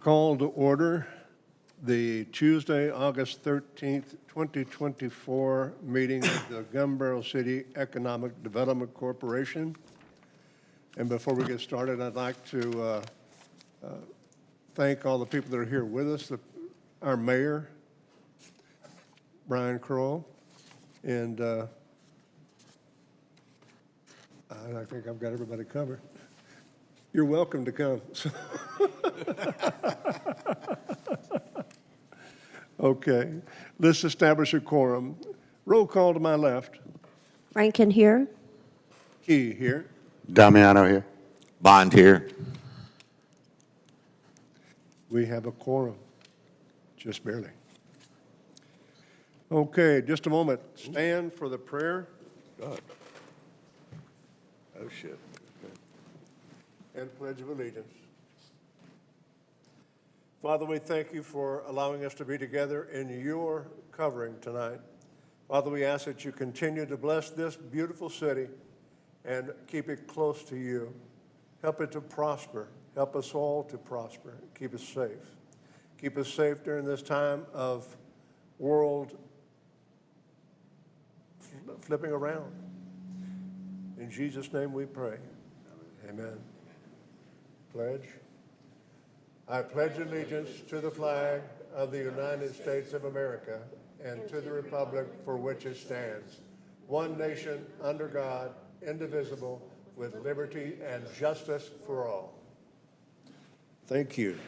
Call to order the Tuesday, August 13th, 2024 meeting of the Gun Barrel City Economic Development Corporation. And before we get started, I'd like to thank all the people that are here with us, our mayor, Brian Kroll, and I think I've got everybody covered. You're welcome to come. Okay, let's establish a quorum. Roll call to my left. Rankin here. Key here. Damiano here. Bond here. We have a quorum, just barely. Okay, just a moment. Stand for the prayer. God. Oh, shit. Okay. And Pledge of Allegiance. Father, we thank you for allowing us to be together in your covering tonight. Father, we ask that you continue to bless this beautiful city and keep it close to you. Help it to prosper. Help us all to prosper. Keep us safe. Keep us safe during this time of world flipping around. In Jesus' name we pray. Amen. Pledge. I pledge allegiance to the flag of the United States of America and to the republic for which it stands, one nation under God, indivisible, with liberty and justice for all. Thank you.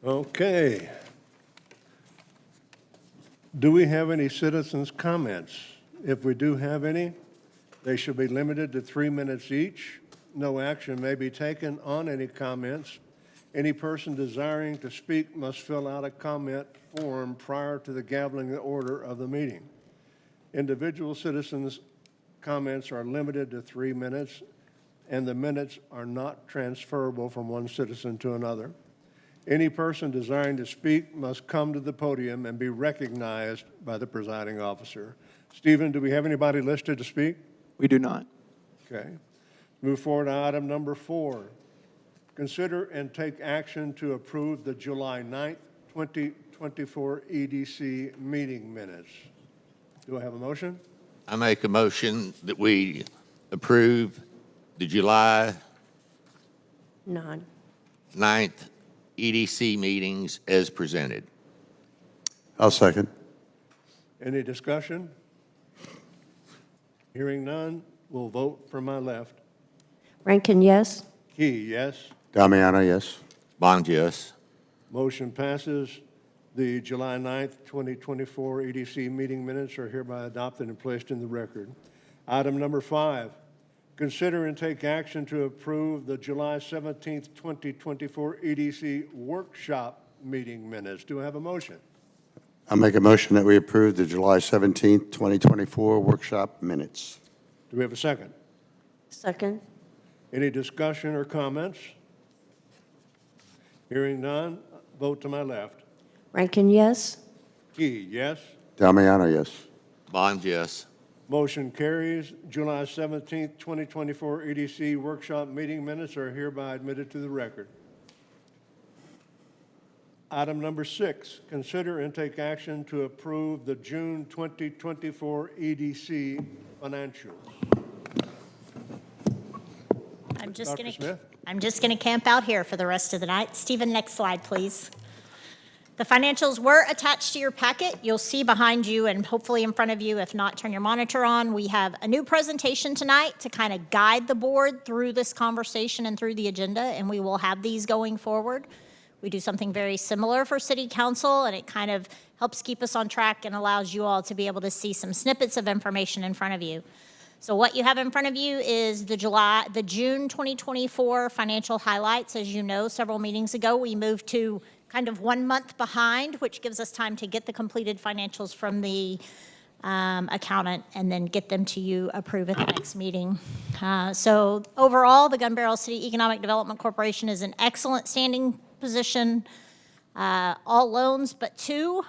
Okay. Do we have any citizens' comments? If we do have any, they should be limited to 3 minutes each. No action may be taken on any comments. Any person desiring to speak must fill out a comment form prior to the gaveling order of the meeting. Individual citizens' comments are limited to 3 minutes, and the minutes are not transferable from one citizen to another. Any person desiring to speak must come to the podium and be recognized by the presiding officer. Stephen, do we have anybody listed to speak? We do not. Okay. Move forward to item number 4. Consider and take action to approve the July 9th, 2024 EDC meeting minutes. Do I have a motion? I make a motion that we approve the July None. 9th EDC meetings as presented. I'll second. Any discussion? Hearing none, we'll vote from my left. Rankin, yes. Key, yes. Damiano, yes. Bond, yes. Motion passes. The July 9th, 2024 EDC meeting minutes are hereby adopted and placed in the record. Item number 5, consider and take action to approve the July 17th, 2024 EDC workshop meeting minutes. Do I have a motion? I'll make a motion that we approve the July 17th, 2024 workshop minutes. Do we have a second? Second. Any discussion or comments? Hearing none, vote to my left. Rankin, yes. Key, yes. Damiano, yes. Bond, yes. Motion carries. July 17th, 2024 EDC workshop meeting minutes are hereby admitted to the record. Item number 6, consider and take action to approve the June 2024 EDC financials. I'm just Dr. Smith? going to camp out here for the rest of the night. Stephen, next slide, please. The financials were attached to your packet. You'll see behind you and hopefully in front of you. If not, turn your monitor on. We have a new presentation tonight to kind of guide the board through this conversation and through the agenda, and we will have these going forward. We do something very similar for City Council, and it kind of helps keep us on track and allows you all to be able to see some snippets of information in front of you. So what you have in front of you is the June 2024 financial highlights. As you know, several meetings ago, we moved to kind of 1 month behind, which gives us time to get the completed financials from the accountant and then get them to you, approve at the next meeting. So overall, the Gun Barrel City Economic Development Corporation is in excellent standing position. All loans but 2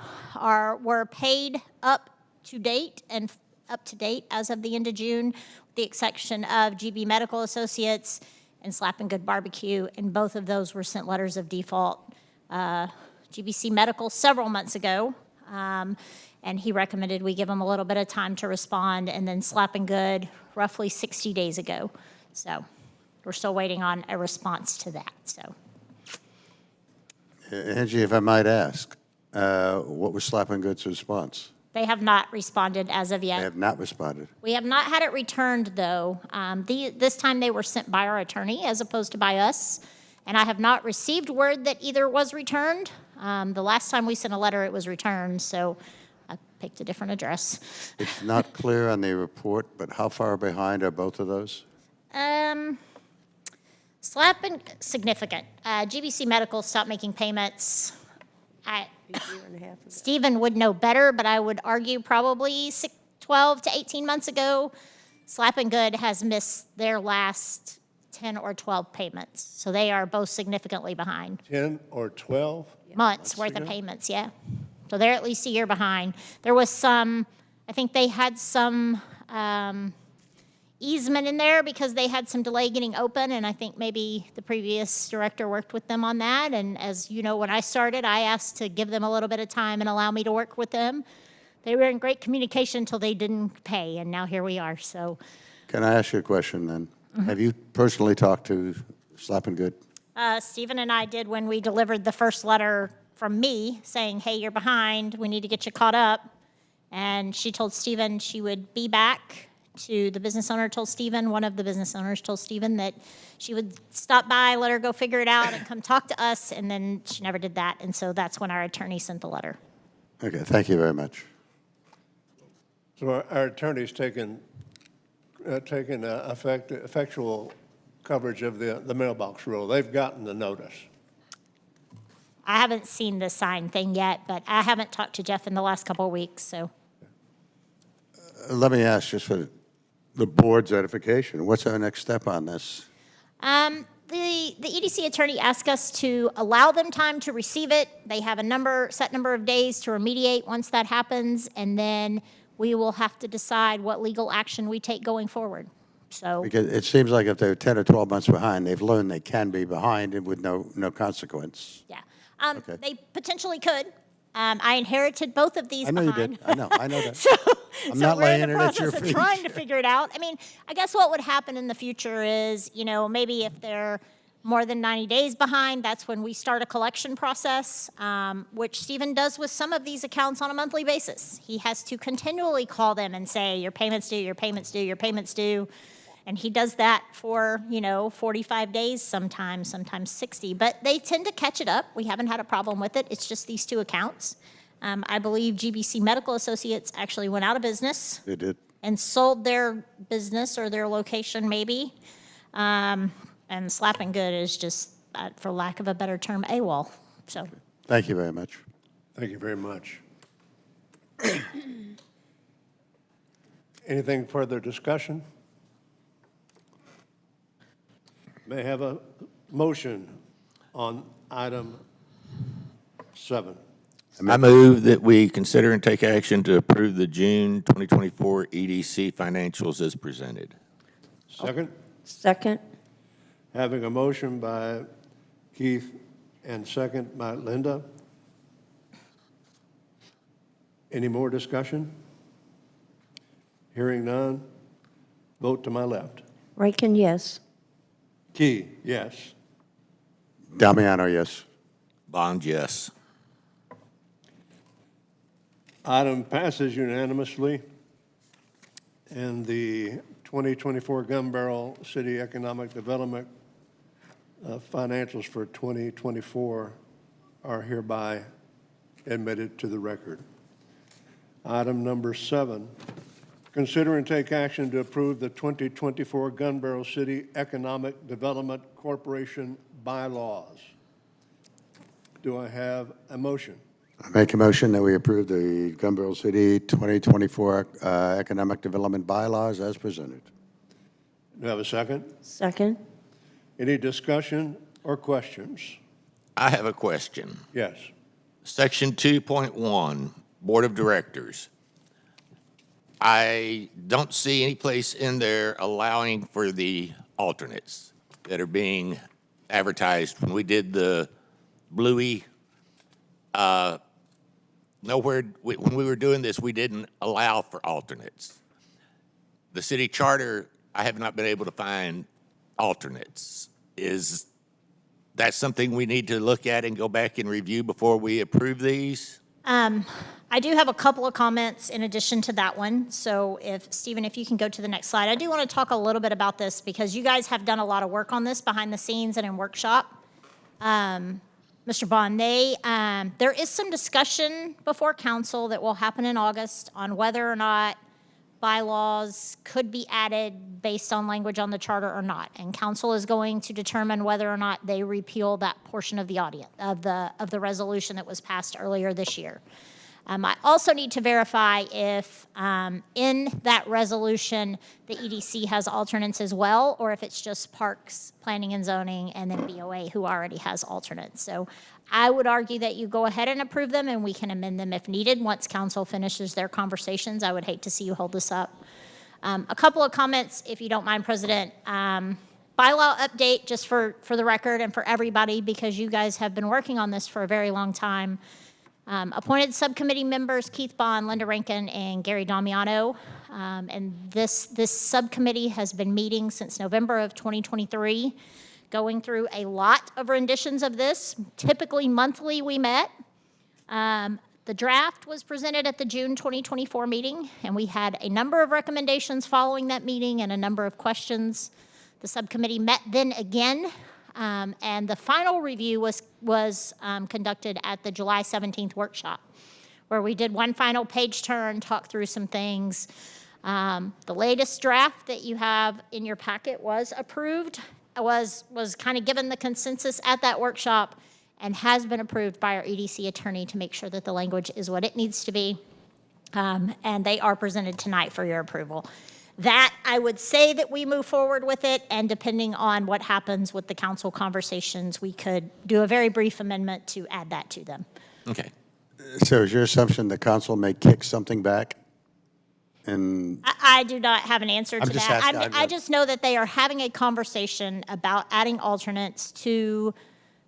were paid up to date and up to date as of the end of June, with the exception of GB Medical Associates and Slap and Good Barbecue, and both of those were sent letters of default. GBC Medical several months ago, and he recommended we give them a little bit of time to respond, and then Slap and Good roughly 60 days ago. So we're still waiting on a response to that, so. Angie, if I might ask, what was Slap and Good's response? They have not responded as of They yet. have not responded. We have not had it returned, though. This time they were sent by our attorney as opposed to by us, and I have not received word that either was returned. The last time we sent a letter, it was returned, so I picked a different address. It's not clear on the report, but how far behind are both of those? Slap and significant. GBC Medical stopped making payments. Stephen would know better, but I would argue probably 12 to 18 months ago. Slap and Good has missed their last 10 or 12 payments. So they are both significantly behind. 10 or 12? Months worth of payments, yeah. So they're at least a year behind. There was some, I think they had some easement in there because they had some delay getting open, and I think maybe the previous director worked with them on that. And as you know, when I started, I asked to give them a little bit of time and allow me to work with them. They were in great communication until they didn't pay, and now here we are, so. Can I ask you a question then? Have you personally talked to Slap and Good? Stephen and I did when we delivered the first letter from me saying, hey, you're behind, we need to get you caught up. And she told Stephen she would be back. To the business owner told Stephen, one of the business owners told Stephen that she would stop by, let her go figure it out, and come talk to us, and then she never did that. And so that's when our attorney sent the letter. Okay, thank you very much. So our attorney's taken effectual coverage of the mailbox rule. They've gotten the notice. I haven't seen the signed thing yet, but I haven't talked to Jeff in the last couple of weeks, so. Let me ask, just for the board's edification, what's our next step on this? The EDC attorney asked us to allow them time to receive it. They have a set number of days to remediate once that happens, and then we will have to decide what legal action we take going forward. So, Because it seems like if they're 10 or 12 months behind, they've learned they can be behind and with no consequence. yeah. Okay. They potentially could. I inherited both of these I know behind. you did. I know that. So, I'm so not we're in laying the it at your process of feet. trying to figure it out. I mean, I guess what would happen in the future is, maybe if they're more than 90 days behind, that's when we start a collection process, which Stephen does with some of these accounts on a monthly basis. He has to continually call them and say, your payment's due, your payment's due, your payment's due. And he does that for, 45 days sometimes 60. But they tend to catch it up. We haven't had a problem with it. It's just these two accounts. I believe GBC Medical Associates actually went out of business They did. and sold their business or their location maybe. And Slap and Good is just, for lack of a better term, AWOL. So, Thank you very much. Thank you very much. Anything further discussion? May I have a motion on item 7? I move that we consider and take action to approve the June 2024 EDC financials as presented. Second? Second. Having a motion by Keith and second by Linda. Any more discussion? Hearing none, vote to my left. Rankin, yes. Key, yes. Damiano, yes. Bond, yes. Item passes unanimously, and the 2024 Gun Barrel City Economic Development financials for 2024 are hereby admitted to the record. Item number 7, consider and take action to approve the 2024 Gun Barrel City Economic Development Corporation bylaws. Do I have a motion? I make a motion that we approve the Gun Barrel City 2024 Economic Development Bylaws as presented. Do I have a second? Second. Any discussion or questions? I have a question. Yes. Section 2.1, Board of Directors. I don't see any place in there allowing for the alternates that are being advertised. When we did the Bluey, nowhere, when we were doing this, we didn't allow for alternates. The city charter, I have not been able to find alternates. Is that something we need to look at and go back and review before we approve these? I do have a couple of comments in addition to that one. So Stephen, if you can go to the next slide. I do want to talk a little bit about this because you guys have done a lot of work on this behind the scenes and in workshop. Mr. Bond, there is some discussion before council that will happen in August on whether or not bylaws could be added based on language on the charter or not. And council is going to determine whether or not they repeal that portion of the of the resolution that was passed earlier this year. I also need to verify if in that resolution the EDC has alternates as well, or if it's just Parks, Planning and Zoning, and then BOA who already has alternates. So I would argue that you go ahead and approve them, and we can amend them if needed once council finishes their conversations. I would hate to see you hold this up. A couple of comments, if you don't mind, President. Bylaw update, just for the record and for everybody, because you guys have been working on this for a very long time. Appointed subcommittee members, Keith Bond, Linda Rankin, and Gary Damiano. And this subcommittee has been meeting since November of 2023, going through a lot of renditions of this. Typically monthly we met. The draft was presented at the June 2024 meeting, and we had a number of recommendations following that meeting and a number of questions. The subcommittee met then again. And the final review was conducted at the July 17th workshop, where we did one final page turn, talk through some things. The latest draft that you have in your packet was approved, was kind of given the consensus at that workshop, and has been approved by our EDC attorney to make sure that the language is what it needs to be. And they are presented tonight for your approval. That, I would say that we move forward with it, and depending on what happens with the council conversations, we could do a very brief amendment to add that to them. Okay. So is your assumption the council may kick something back? And I do not have an answer to I'm just that. asking, I just know that they are having a conversation about adding alternates to,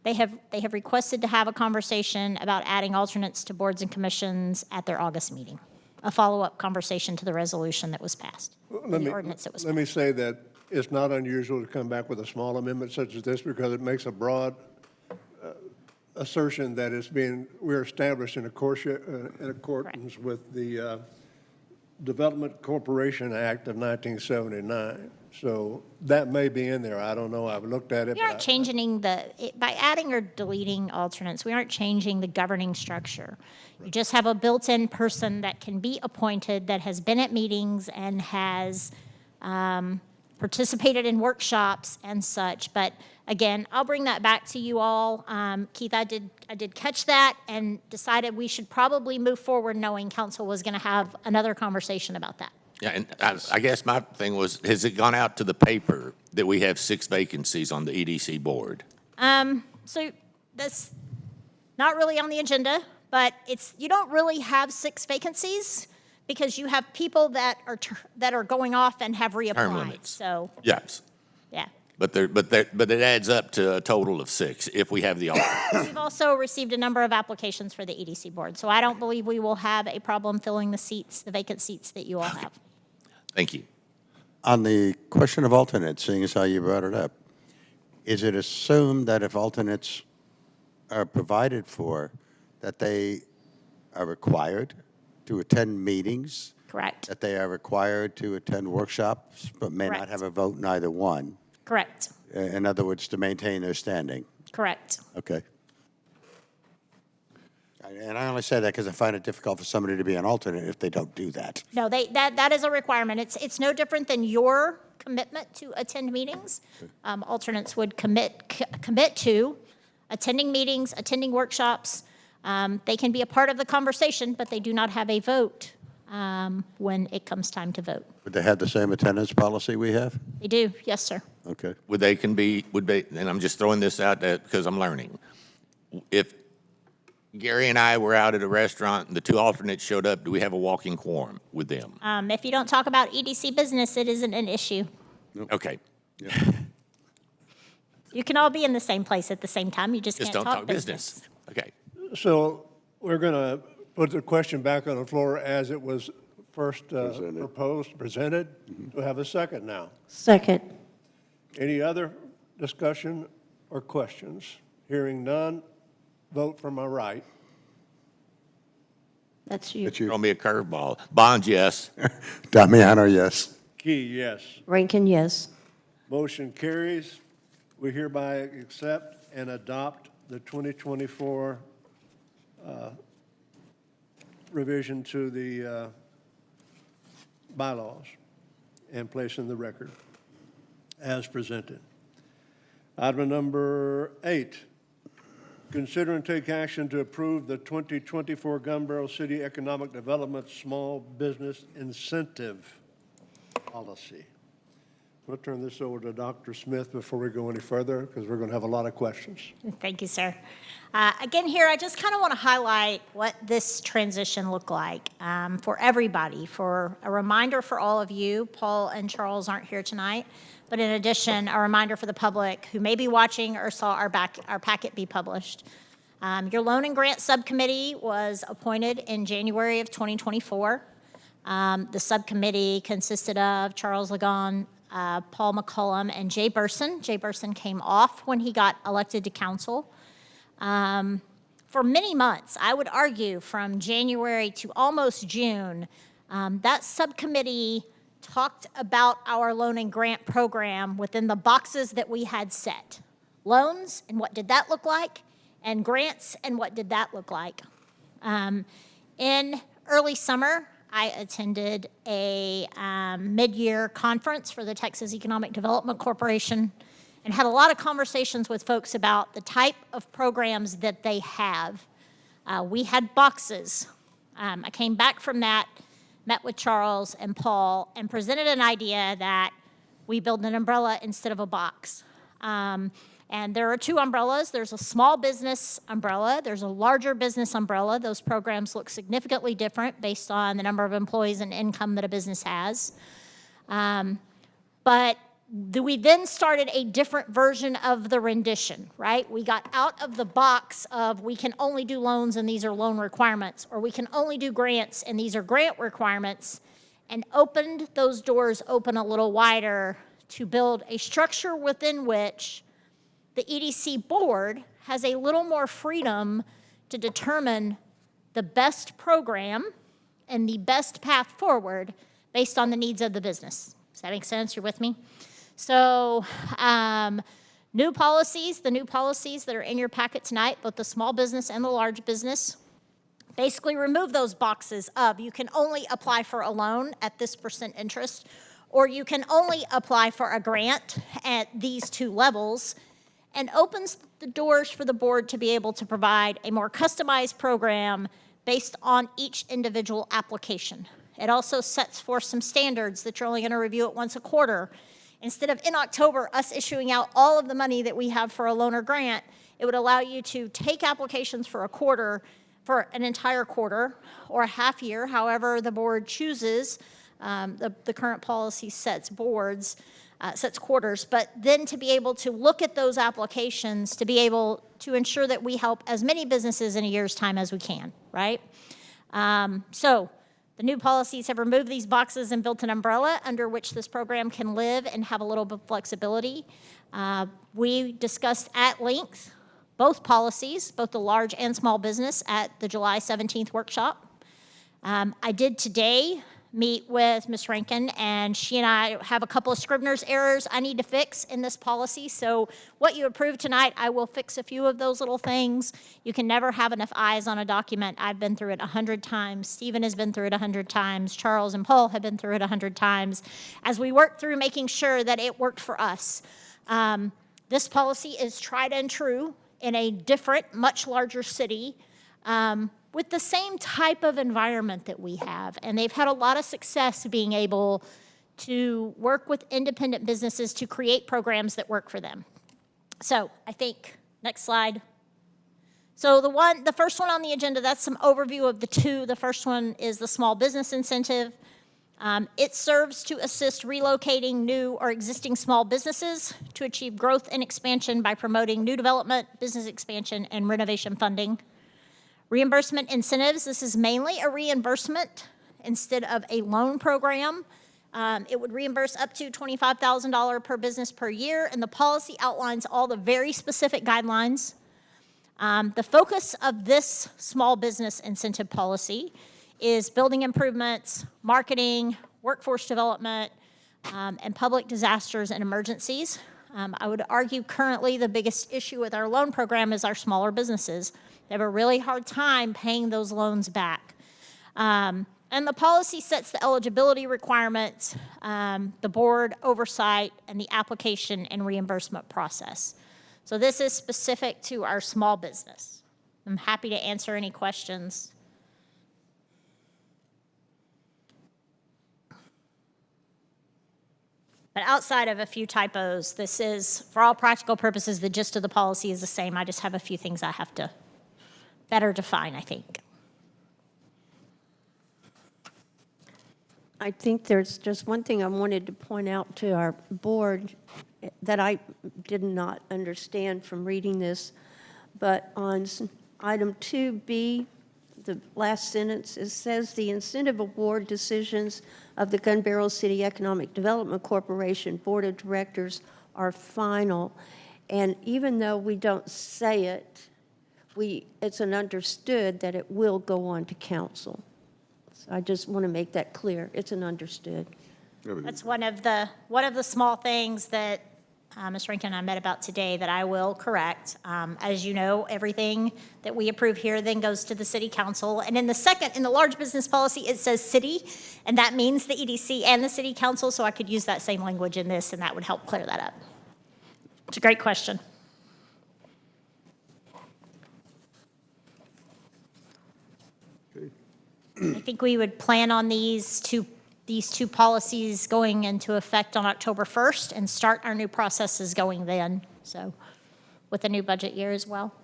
they have requested to have a conversation about adding alternates to boards and commissions at their August meeting. A follow-up conversation to the resolution that was passed, the ordinance that was Let passed. me say that it's not unusual to come back with a small amendment such as this because it makes a broad assertion that we're established in accordance with the Development Corporation Act of 1979. So that may be in there. I don't know. I've looked at it. We aren't changing by adding or deleting alternates, we aren't changing the governing structure. You just have a built-in person that can be appointed, that has been at meetings and has participated in workshops and such. But again, I'll bring that back to you all. Keith, I did catch that and decided we should probably move forward knowing council was going to have another conversation about that. Yeah, and I guess my thing was, has it gone out to the paper that we have 6 vacancies on the EDC board? So that's not really on the agenda, but you don't really have 6 vacancies because you have people that are going off and have reapplied. Term limits. So Yes. yeah. But it adds up to a total of 6 if we have the alternates. We've also received a number of applications for the EDC board, so I don't believe we will have a problem filling the vacant seats that you all have. Thank you. on the question of alternates, seeing as how you brought it up, is it assumed that if alternates are provided for, that they are required to attend meetings? Correct. That they are required to attend workshops, but may not Correct. have a vote in either one? Correct. In other words, to maintain their standing? Correct. Okay. And I only say that because I find it difficult for somebody to be an alternate if they don't do that. No, that is a requirement. It's no different than your commitment to attend meetings. Alternates would commit to attending meetings, attending workshops. They can be a part of the conversation, but they do not have a vote when it comes time to vote. Would they have the same attendance policy we have? They do, yes, sir. Okay. Would they, and I'm just throwing this out there because I'm learning. If Gary and I were out at a restaurant, and the two alternates showed up. Do we have a walking quorum with them? If you don't talk about EDC business, it isn't an issue. Okay, You can all be in the same place at the same time, you just just can't don't talk business. Okay. So we're going to put the question back on the floor as it was first presented. We have a second now. Second. Any other discussion or questions? Hearing none, vote for my right. That's you. Throw me a curveball. Bond, yes. Damiano, yes. Key, yes. Rankin, yes. Motion carries. We hereby accept and adopt the 2024 revision to the bylaws and place in the record as presented. Item number 8, consider and take action to approve the 2024 Gun Barrel City Economic Development Small Business Incentive Policy. I'll turn this over to Dr. Smith before we go any further, because we're going to have a lot of questions. Thank you, sir. Again, here, I just kind of want to highlight what this transition looked like for everybody, for a reminder for all of you. Paul and Charles aren't here tonight, but in addition, a reminder for the public who may be watching or saw our packet be published. Your Loan and Grant Subcommittee was appointed in January of 2024. The subcommittee consisted of Charles Ligon, Paul McCullum, and Jay Burson. Jay Burson came off when he got elected to council. For many months, I would argue from January to almost June, that subcommittee talked about our loan and grant program within the boxes that we had set. Loans, and what did that look like? And grants, and what did that look like? In early summer, I attended a mid-year conference for the Texas Economic Development Corporation and had a lot of conversations with folks about the type of programs that they have. We had boxes. I came back from that, met with Charles and Paul, and presented an idea that we build an umbrella instead of a box. And there are two umbrellas. There's a small business umbrella. There's a larger business umbrella. Those programs look significantly different based on the number of employees and income that a business has. But we then started a different version of the rendition, right? We got out of the box of we can only do loans and these are loan requirements, or we can only do grants and these are grant requirements, and opened those doors open a little wider to build a structure within which the EDC board has a little more freedom to determine the best program and the best path forward based on the needs of the business. Does that make sense? You're with me? So new policies, the new policies that are in your packet tonight, both the small business and the large business, basically remove those boxes of you can only apply for a loan at this % interest, or you can only apply for a grant at these two levels, and opens the doors for the board to be able to provide a more customized program based on each individual application. It also sets forth some standards that you're only going to review it once a quarter. Instead of in October, us issuing out all of the money that we have for a loan or grant, it would allow you to take applications for a quarter, for an entire quarter, or a half year, however the board chooses. The current policy sets boards, sets quarters, but then to be able to look at those applications, to be able to ensure that we help as many businesses in a year's time as we can, right? So the new policies have removed these boxes and built an umbrella under which this program can live and have a little bit of flexibility. We discussed at length both policies, both the large and small business, at the July 17th workshop. I did today meet with Ms. Rankin, and she and I have a couple of Scribner's errors I need to fix in this policy. So what you approve tonight, I will fix a few of those little things. You can never have enough eyes on a document. I've been through it 100 times. Stephen has been through it 100 times. Charles and Paul have been through it 100 times as we work through making sure that it worked for us. This policy is tried and true in a different, much larger city, with the same type of environment that we have. And they've had a lot of success being able to work with independent businesses to create programs that work for them. So I think, next slide. So the first one on the agenda, that's some overview of the two. The first one is the small business incentive. It serves to assist relocating new or existing small businesses to achieve growth and expansion by promoting new development, business expansion, and renovation funding. Reimbursement incentives, this is mainly a reimbursement instead of a loan program. It would reimburse up to $25,000 per business per year, and the policy outlines all the very specific guidelines. The focus of this small business incentive policy is building improvements, marketing, workforce development, and public disasters and emergencies. I would argue currently the biggest issue with our loan program is our smaller businesses. They have a really hard time paying those loans back. And the policy sets the eligibility requirements, the board oversight, and the application and reimbursement process. So this is specific to our small business. I'm happy to answer any questions. But outside of a few typos, this is, for all practical purposes, the gist of the policy is the same. I just have a few things I have to better define, I think. I think there's just one thing I wanted to point out to our board that I did not understand from reading this, but on item 2B, the last sentence, it says the incentive award decisions of the Gun Barrel City Economic Development Corporation Board of Directors are final. And even though we don't say it, it's an understood that it will go on to council. So I just want to make that clear. It's an understood. That's one of the small things that Ms. Rankin and I met about today that I will correct. As you know, everything that we approve here then goes to the city council. And in the large business policy, it says city, and that means the EDC and the city council, so I could use that same language in this, and that would help clear that up. It's a great question. I think we would plan on these two policies going into effect on October 1st and start our new processes going then, so with a new budget year as well.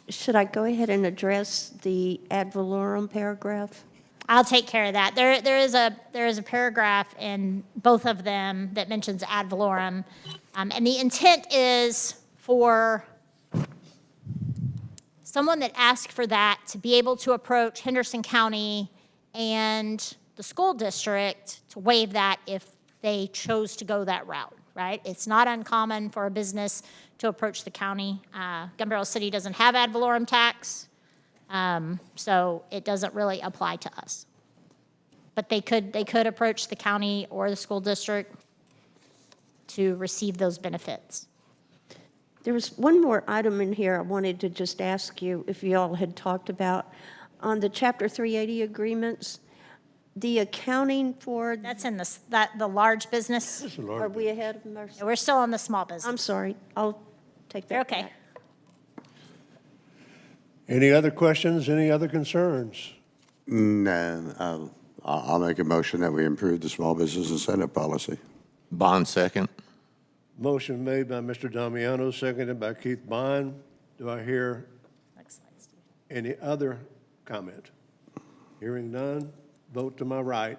Should I go ahead and address the ad valorem paragraph? I'll take care of that. There is a paragraph in both of them that mentions ad valorem, and the intent is for someone that asked for that to be able to approach Henderson County and the school district to waive that if they chose to go that route, right? It's not uncommon for a business to approach the county. Gun Barrel City doesn't have ad valorem tax, so it doesn't really apply to us. But they could approach the county or the school district to receive those benefits. There was one more item in here I wanted to just ask you if you all had talked about. On the Chapter 380 agreements, the accounting for, That's in the large business. It's a are large we ahead of Mercy? We're still on the small I'm business. sorry, I'll take that You're okay. back. Any other questions, any other concerns? No, I'll make a motion that we improve the small business incentive policy. Bond second. Motion made by Mr. Damiano, seconded by Keith Bond. Do I hear Next slide, Steve. any other comment? Hearing none, vote to my right.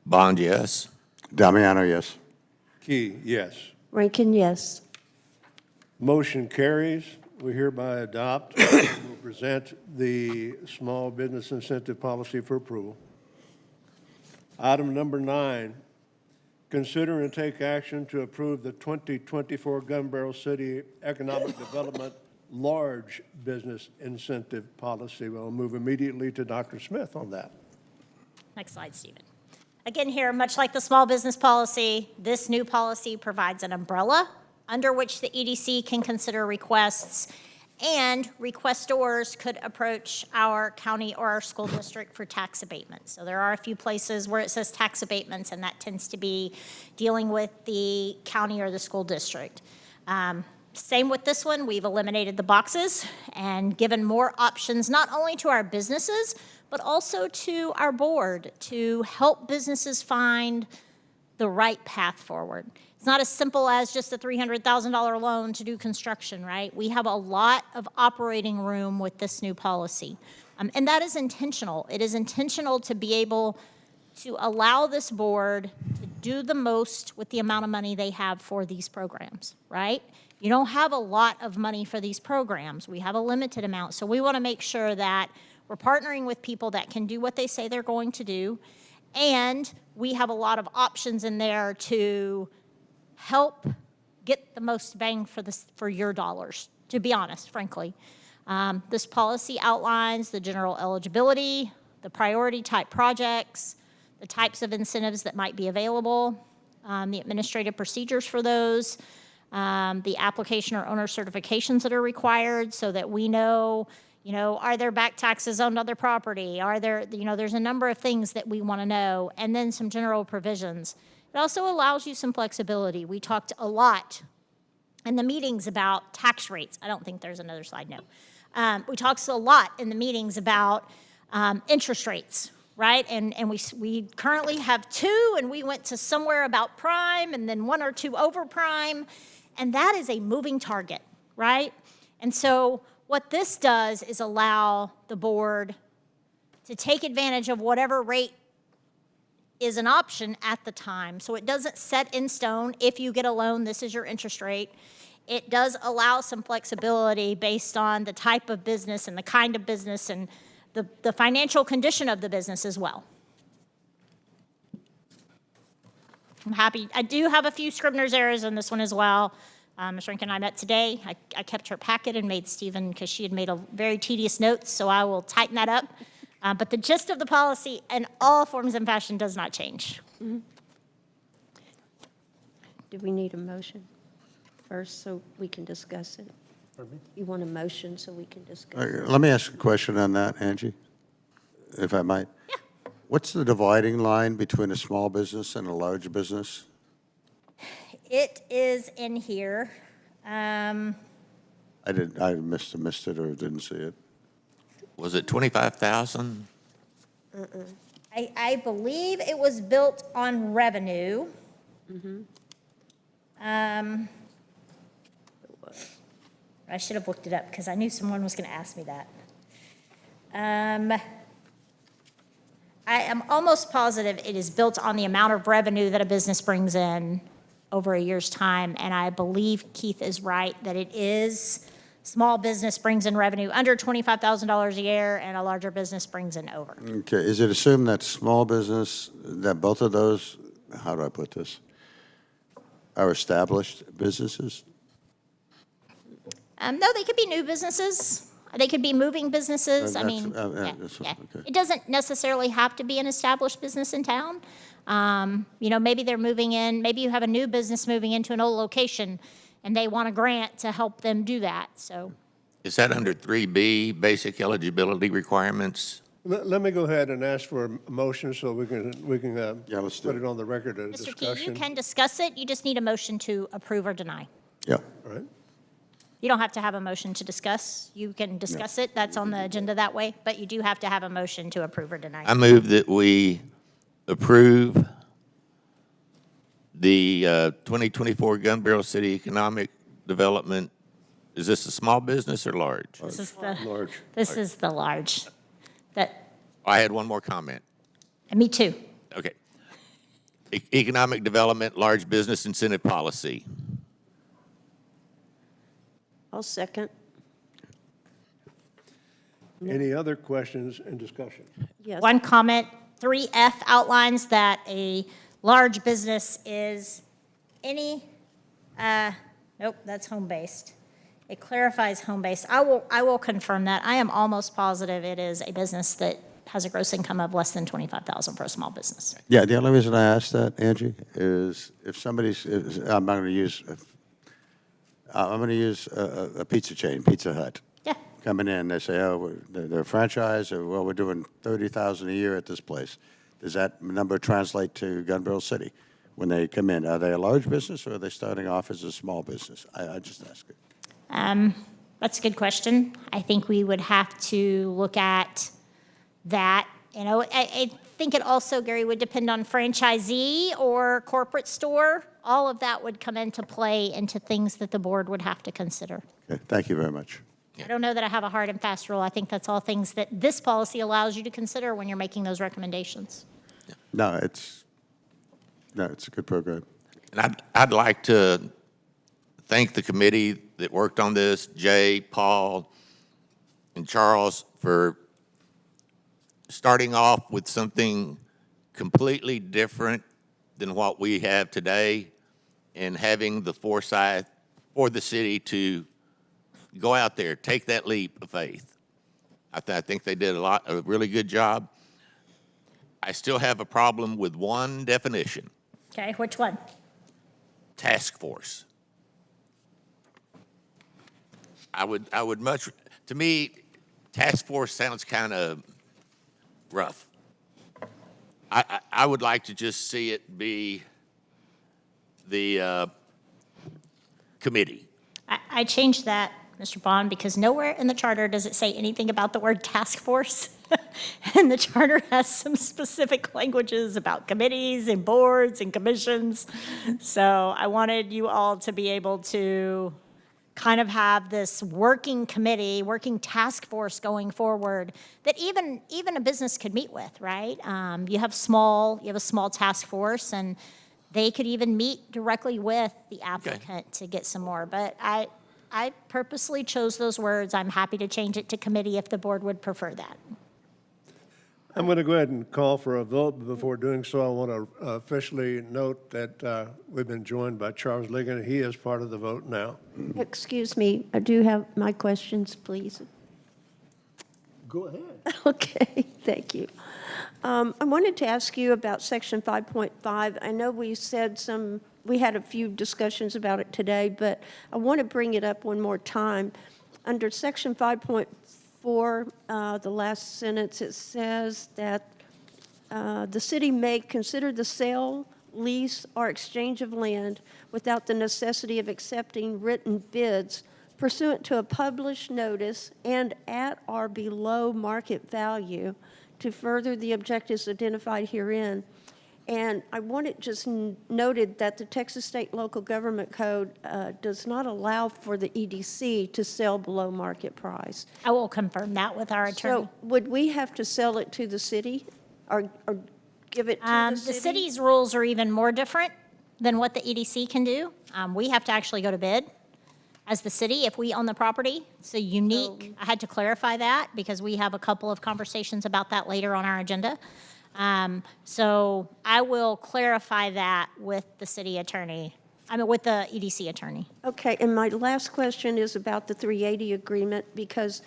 Bond, yes. Damiano, yes. Key, yes. Rankin, yes. Motion carries. We hereby adopt, we'll present the small business incentive policy for approval. Item number 9, consider and take action to approve the 2024 Gun Barrel City Economic Development Large Business Incentive Policy. We'll move immediately to Dr. Smith on that. Next slide, Stephen. Again here, much like the small business policy, this new policy provides an umbrella under which the EDC can consider requests, and requestors could approach our county or our school district for tax abatements. So there are a few places where it says tax abatements, and that tends to be dealing with the county or the school district. Same with this one, we've eliminated the boxes and given more options not only to our businesses, but also to our board to help businesses find the right path forward. It's not as simple as just a $300,000 loan to do construction, right? We have a lot of operating room with this new policy. And that is intentional. It is intentional to be able to allow this board to do the most with the amount of money they have for these programs, right? You don't have a lot of money for these programs. We have a limited amount. So we want to make sure that we're partnering with people that can do what they say they're going to do. And we have a lot of options in there to help get the most bang for your dollars, to be honest, frankly. This policy outlines the general eligibility, the priority type projects, the types of incentives that might be available, the administrative procedures for those, the application or owner certifications that are required so that we know, are there back taxes on other property? Are there, there's a number of things that we want to know, and then some general provisions. It also allows you some flexibility. We talked a lot in the meetings about tax rates. I don't think there's another slide, no. We talked a lot in the meetings about interest rates, right? And we currently have 2, and we went to somewhere about prime, and then 1 or 2 over prime, and that is a moving target, right? And so what this does is allow the board to take advantage of whatever rate is an option at the time. So it doesn't set in stone, if you get a loan, this is your interest rate. It does allow some flexibility based on the type of business and the kind of business and the financial condition of the business as well. I'm happy. I do have a few Scribner's errors in this one as well. Ms. Rankin and I met today. I kept her packet and made Stephen, because she had made a very tedious notes, so I will tighten that up. But the gist of the policy in all forms and fashion does not change. Do we need a motion first so we can discuss it? You want a motion so we can discuss it? Let me ask a question on that, Angie, if I might. Yeah. What's the dividing line between a small business and a large business? It is in here. I missed it or didn't see it. Was it 25,000? I believe it was built on revenue. I should have looked it up because I knew someone was going to ask me that. I am almost positive it is built on the amount of revenue that a business brings in over a year's time, and I believe Keith is right that it is small business brings in revenue under $25,000 a year, and a larger business brings in over. Okay, is it assumed that small business, that both of those, how do I put this, are established businesses? No, they could be new businesses. They could be moving businesses. I mean, yeah. Okay. It doesn't necessarily have to be an established business in town. Maybe they're moving in, maybe you have a new business moving into an old location and they want a grant to help them do that, so. Is that under 3B, basic eligibility requirements? Let me go ahead and ask for a motion so we can Yeah, let's do put it. it on the record as Mr. Key, you discussion. can discuss it. You just need a motion to approve or deny. Yeah. All right. You don't have to have a motion to discuss. You can discuss it. That's on the agenda that way, but you do have to have a motion to approve or deny. I move that we approve the 2024 Gun Barrel City Economic Development. Is this a small business or large? This is Large. the large. I had one more comment. Me too. Okay. Economic Development, Large Business Incentive Policy. I'll second. Any other questions and discussion? Yes. One comment, 3F outlines that a large business is any, nope, that's home-based. It clarifies home-based. I will confirm that. I am almost positive it is a business that has a gross income of less than $25,000 for a small business. Yeah, the only reason I asked that, Angie, is if somebody's, I'm going to use a pizza chain, Pizza Hut. Yeah. Coming in, they say, oh, they're a franchise, or, well, we're doing $30,000 a year at this place. Does that number translate to Gun Barrel City when they come in? Are they a large business, or are they starting off as a small business? I just ask it. That's a good question. I think we would have to look at that. think it also, Gary, would depend on franchisee or corporate store. All of that would come into play into things that the board would have to consider. Okay, thank you very much. I don't know that I have a hard and fast rule. I think that's all things that this policy allows you to consider when you're making those recommendations. No, it's a good program. And I'd like to thank the committee that worked on this, Jay, Paul, and Charles, for starting off with something completely different than what we have today and having the foresight for the city to go out there, take that leap of faith. I think they did a really good job. I still have a problem with one definition, Okay, which one? task force. I would much, to me, task force sounds kind of rough. I would like to just see it be the committee. I changed that, Mr. Bond, because nowhere in the charter does it say anything about the word task force. And the charter has some specific languages about committees and boards and commissions. So I wanted you all to be able to kind of have this working committee, working task force going forward that even a business could meet with, right? You have a small task force, and they could even meet directly with the applicant to get some more. But I purposely chose those words. I'm happy to change it to committee if the board would prefer that. I'm going to go ahead and call for a vote. Before doing so, I want to officially note that we've been joined by Charles Ligon. He is part of the vote now. Excuse me, I do have my questions, please. Go ahead. Okay, thank you. I wanted to ask you about Section 5.5. I know we had a few discussions about it today, but I want to bring it up one more time. Under Section 5.4, the last sentence, it says that the city may consider the sale, lease, or exchange of land without the necessity of accepting written bids pursuant to a published notice and at or below market value to further the objectives identified herein. And I want it just noted that the Texas State Local Government Code does not allow for the EDC to sell below market price. I will confirm that with our attorney. So would we have to sell it to the city or give it to the The city? city's rules are even more different than what the EDC can do. We have to actually go to bid as the city if we own the property. It's a unique, I had to clarify that because we have a couple of conversations about that later on our agenda. So I will clarify that with the city attorney, with the EDC attorney. Okay, and my last question is about the 380 agreement, because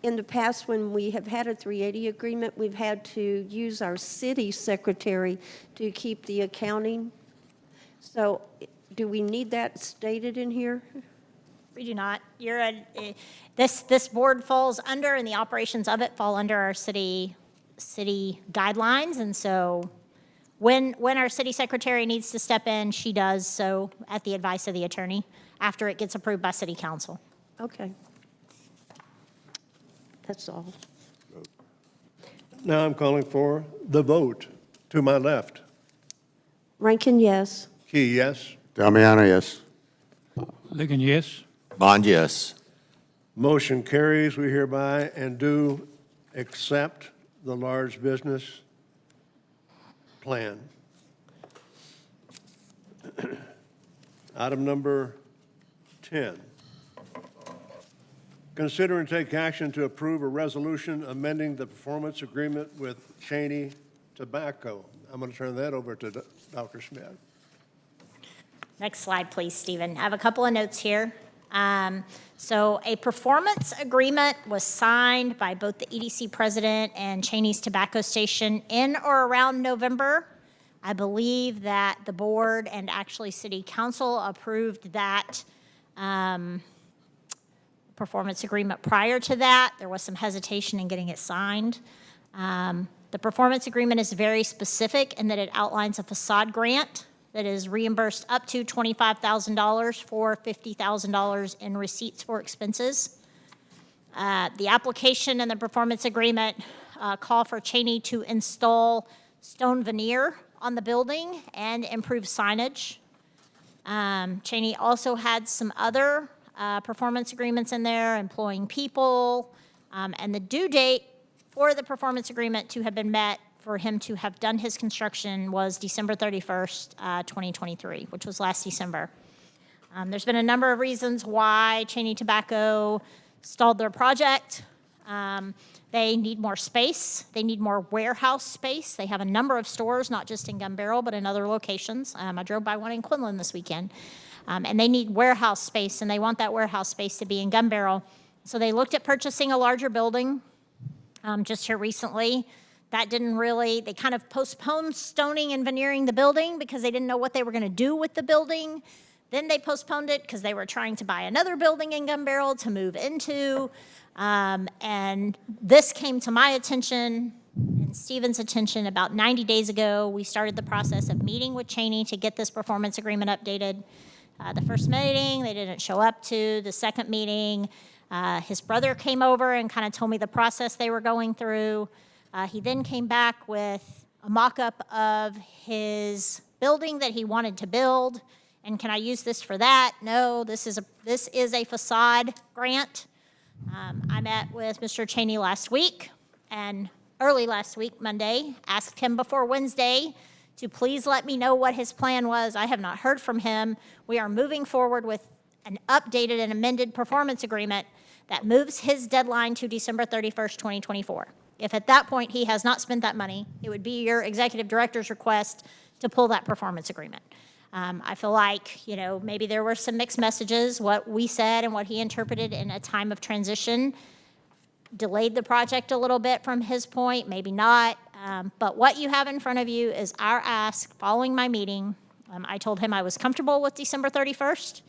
in the past, when we have had a 380 agreement, we've had to use our city secretary to keep the accounting. So do we need that stated in here? We do not. This board falls under, and the operations of it fall under our city guidelines, and so when our city secretary needs to step in, she does so at the advice of the attorney after it gets approved by city council. Okay. That's all. Now I'm calling for the vote. To my left. Rankin, yes. Key, yes. Damiano, yes. Ligon, yes. Bond, yes. Motion carries. We hereby and do accept the large business plan. Item number 10. Consider and take action to approve a resolution amending the performance agreement with Cheney Tobacco. I'm going to turn that over to Dr. Smith. Next slide, please, Stephen. I have a couple of notes here. So a performance agreement was signed by both the EDC president and Cheney's Tobacco Station in or around November. I believe that the board and actually city council approved that performance agreement prior to that. There was some hesitation in getting it signed. The performance agreement is very specific in that it outlines a facade grant that is reimbursed up to $25,000 for $50,000 in receipts for expenses. The application and the performance agreement call for Cheney to install stone veneer on the building and improve signage. Cheney also had some other performance agreements in there, employing people, and the due date for the performance agreement to have been met for him to have done his construction was December 31st, 2023, which was last December. There's been a number of reasons why Cheney Tobacco stalled their project. They need more space. They need more warehouse space. They have a number of stores, not just in Gun Barrel, but in other locations. I drove by one in Quinlan this weekend. And they need warehouse space, and they want that warehouse space to be in Gun Barrel. So they looked at purchasing a larger building just here recently. That didn't really, they kind of postponed stoning and veneering the building because they didn't know what they were going to do with the building. Then they postponed it because they were trying to buy another building in Gun Barrel to move into. And this came to my attention and Stephen's attention about 90 days ago. We started the process of meeting with Cheney to get this performance agreement updated. The first meeting, they didn't show up to. The second meeting, his brother came over and kind of told me the process they were going through. He then came back with a mock-up of his building that he wanted to build. And can I use this for that? No, this is a facade grant. I met with Mr. Cheney last week, and early last week, Monday, asked him before Wednesday to please let me know what his plan was. I have not heard from him. We are moving forward with an updated and amended performance agreement that moves his deadline to December 31st, 2024. If at that point he has not spent that money, it would be your executive director's request to pull that performance agreement. I feel like, maybe there were some mixed messages. What we said and what he interpreted in a time of transition delayed the project a little bit from his point, maybe not. But what you have in front of you is our ask following my meeting. I told him I was comfortable with December 31st.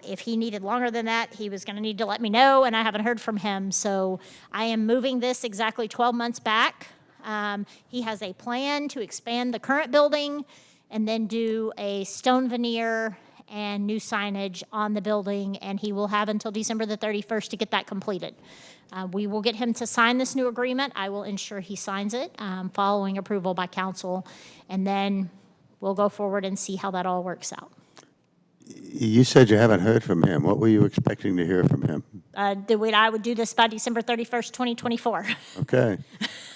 If he needed longer than that, he was going to need to let me know, and I haven't heard from him. So I am moving this exactly 12 months back. He has a plan to expand the current building and then do a stone veneer and new signage on the building, and he will have until December the 31st to get that completed. We will get him to sign this new agreement. I will ensure he signs it following approval by council, and then we'll go forward and see how that all works out. You said you haven't heard from him. What were you expecting to hear from him? I would do this by December 31st, 2024. Okay.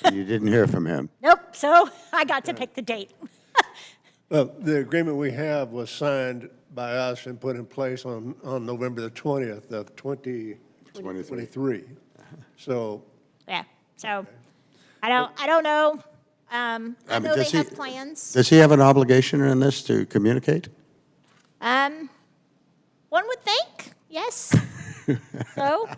And you didn't hear from him. Nope, so I got to pick the date. Well, the agreement we have was signed by us and put in place on November the 20th of 2023. So, Yeah, so I don't know. I know they have plans. Does he have an obligation in this to communicate? One would think, yes. So,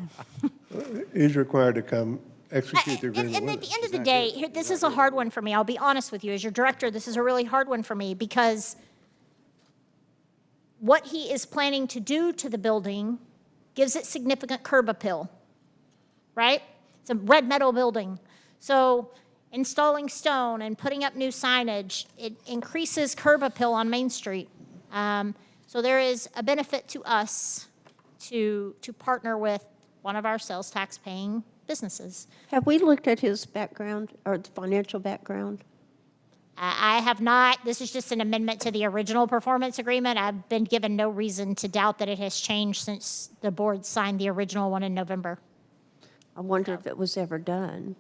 he's required to come execute the agreement and with at the us. end of the day, this is a hard one for me. I'll be honest with you. As your director, this is a really hard one for me because what he is planning to do to the building gives it significant curb appeal, right? It's a red metal building. So installing stone and putting up new signage, it increases curb appeal on Main Street. So there is a benefit to us to partner with one of our sales tax paying businesses. Have we looked at his background or the financial background? I have not. This is just an amendment to the original performance agreement. I've been given no reason to doubt that it has changed since the board signed the original one in November. I wonder if it was ever done.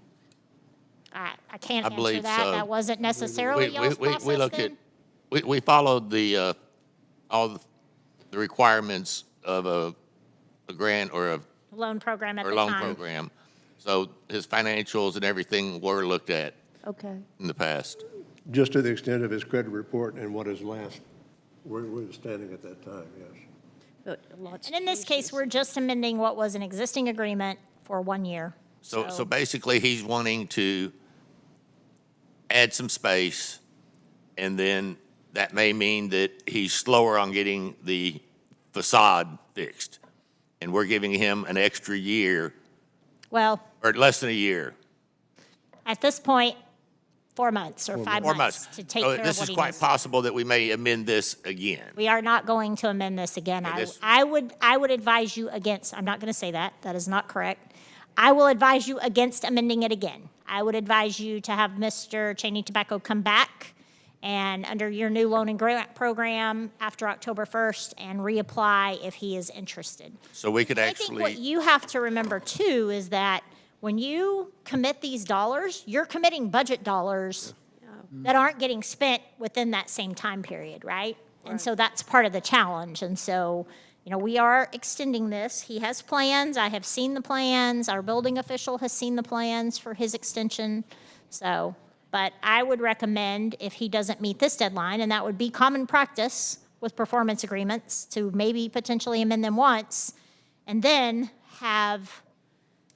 I can't I answer believe that. so. That wasn't necessarily y'all's process We looked then. at, we followed the, all the requirements of a grant or a Loan program at or the loan time. program. So his financials and everything were looked at Okay. in the past. Just to the extent of his credit report and what his last, where we were standing at that time, yes. But lots And in this case, we're just amending what was an existing agreement for 1 year. So basically, he's wanting to add some space, and then that may mean that he's slower on getting the facade fixed. And we're giving him an extra year, Well, or less than a year. at this point, 4 months or 5 4 months months. to take So care this of what is he quite needs. possible that we may amend this again. We are not going to amend this again. Okay, this- I would advise you against, I'm not going to say that. That is not correct. I will advise you against amending it again. I would advise you to have Mr. Cheney Tobacco come back and under your new loan and grant program after October 1st and reapply if he is interested. So we could I think what actually, you have to remember too is that when you commit these dollars, you're committing budget dollars that aren't getting spent within that same time period, right? And so that's part of the challenge. And so, we are extending this. He has plans. I have seen the plans. Our building official has seen the plans for his extension. So, but I would recommend if he doesn't meet this deadline, and that would be common practice with performance agreements, to maybe potentially amend them once and then have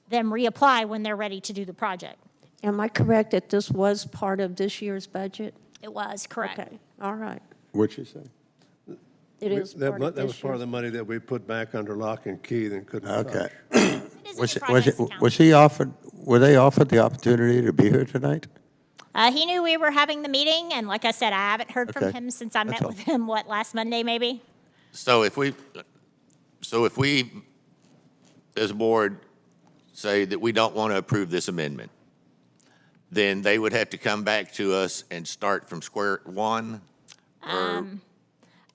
them reapply when they're ready to do the project. Am I correct that this was part of this year's budget? It was, correct. Okay, all right. What'd you say? It is part of That was this part of year's. the money that we put back under lock and key and couldn't Okay. touch. It is in progress account. Was he offered, were they offered the opportunity to be here tonight? He knew we were having the meeting, and like I said, I haven't heard from Okay. him since I met That's all. with him, last Monday maybe? so if we, as a board, say that we don't want to approve this amendment, then they would have to come back to us and start from square one?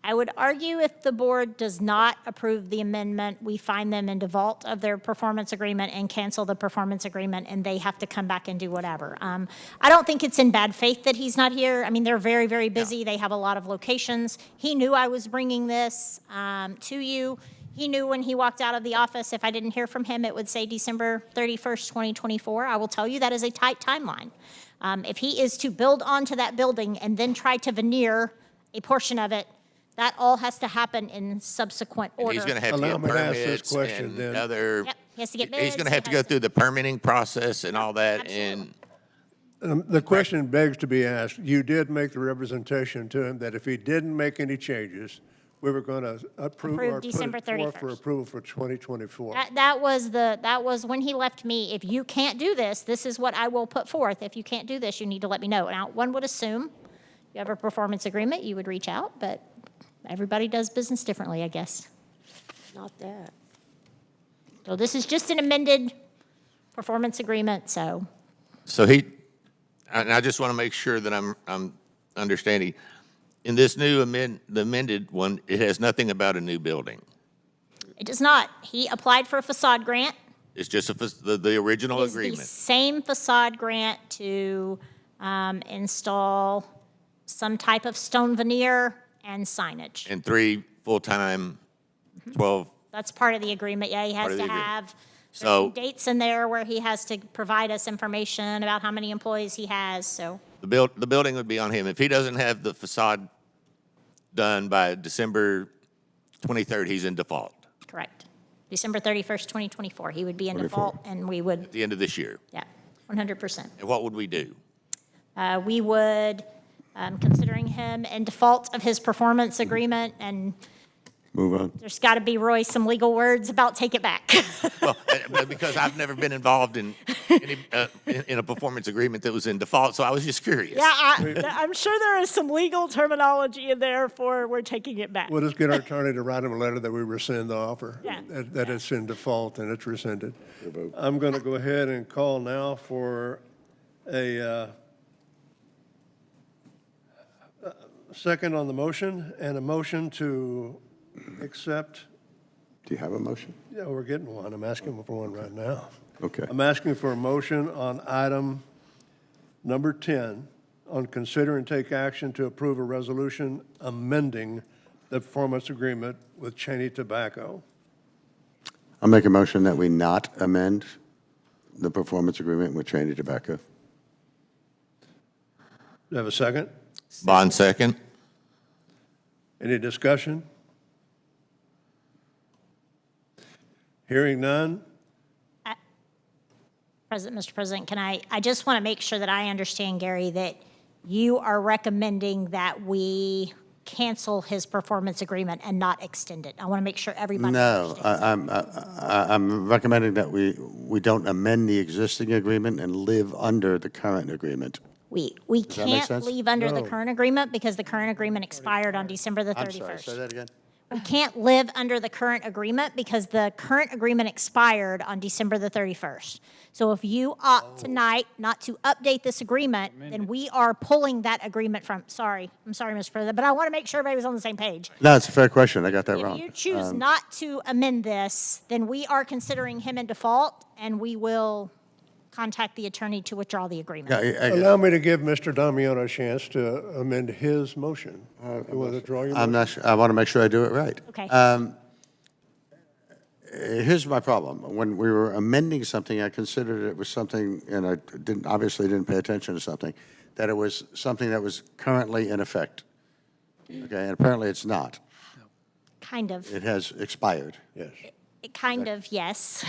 I would argue if the board does not approve the amendment, we find them in default of their performance agreement and cancel the performance agreement, and they have to come back and do whatever. I don't think it's in bad faith that he's not here. I mean, they're very, very busy. They have a lot of locations. He knew I was bringing this to you. He knew when he walked out of the office, if I didn't hear from him, it would say December 31st, 2024. I will tell you that is a tight timeline. If he is to build onto that building and then try to veneer a portion of it, that all has to happen in subsequent And order. he's going to have to Allow get me to ask this permits question and then. other. Yep, he has to get He's bids, going to he have to go has through the permitting process and all that, and The question begs to be asked, you did make the representation to him that if he didn't make any changes, we were going to approve Approve or put December it forth for 31st. approval for 2024. That was when he left me. If you can't do this, this is what I will put forth. If you can't do this, you need to let me know. Now, one would assume you have a performance agreement, you would reach out, but everybody does business differently, I guess. Not that. So this is just an amended performance agreement, so so and I just want to make sure that I'm understanding. In this new the amended one, it has nothing about a new building. it does not. He applied for a facade grant. It's just the original It's the agreement. same facade grant to install some type of stone veneer and signage. And 3 full-time, 12, That's part of the agreement. Yeah, he Part has of to the agreement. have there's So- some dates in there where he has to provide us information about how many employees he has, so. the building would be on him. If he doesn't have the facade done by December 23rd, he's in default Correct. December 31st, 2024, he would be in 24. default, and we would, at the end of this year. yeah, 100%. And what would we do? We would, considering him in default of his performance agreement, and Move on. there's got to be, Roy, some legal words about take it back. Well, because I've never been involved in a performance agreement that was in default, so I was just curious. Yeah, I'm sure there is some legal terminology in there for we're taking it back. We'll just get our attorney to write him a letter that we rescind the offer. Yeah. That it's in default and it's rescinded. I'm going to go ahead and call now for a second on the motion and a motion to accept. Do you have a motion? Yeah, we're getting one. I'm asking for one right now. Okay. I'm asking for a motion on item number 10 on consider and take action to approve a resolution amending the performance agreement with Cheney Tobacco. I'll make a motion that we not amend the performance agreement with Cheney Tobacco. Do you have a second? Bond second? Any discussion? Hearing none? Mr. President, I just want to make sure that I understand, Gary, that you are recommending that we cancel his performance agreement and not extend it. I want to make sure everybody No, understands. I'm recommending that we don't amend the existing agreement and live under the current agreement. We that make can't sense? leave under the No. current agreement because the current agreement expired on December the I'm sorry, 31st. say that again? We can't live under the current agreement because the current agreement expired on December the 31st. So if you opt tonight not to update this agreement, then we are pulling that agreement from, I'm sorry, Mr. President, but I want to make sure everybody was on the same page. No, it's a fair question. I got that If wrong. you choose not to amend this, then we are considering him in default, and we will contact the attorney to withdraw the agreement. Allow me to give Mr. Damiano a chance to amend his motion. You want to withdraw your I'm motion? not sure, I want to make sure I do it right. Okay. Here's my problem. When we were amending something, I considered it was something, and I obviously didn't pay attention to something, that it was something that was currently in effect. Okay, and apparently it's not. Kind of. It has expired. Yes. Kind of, yes.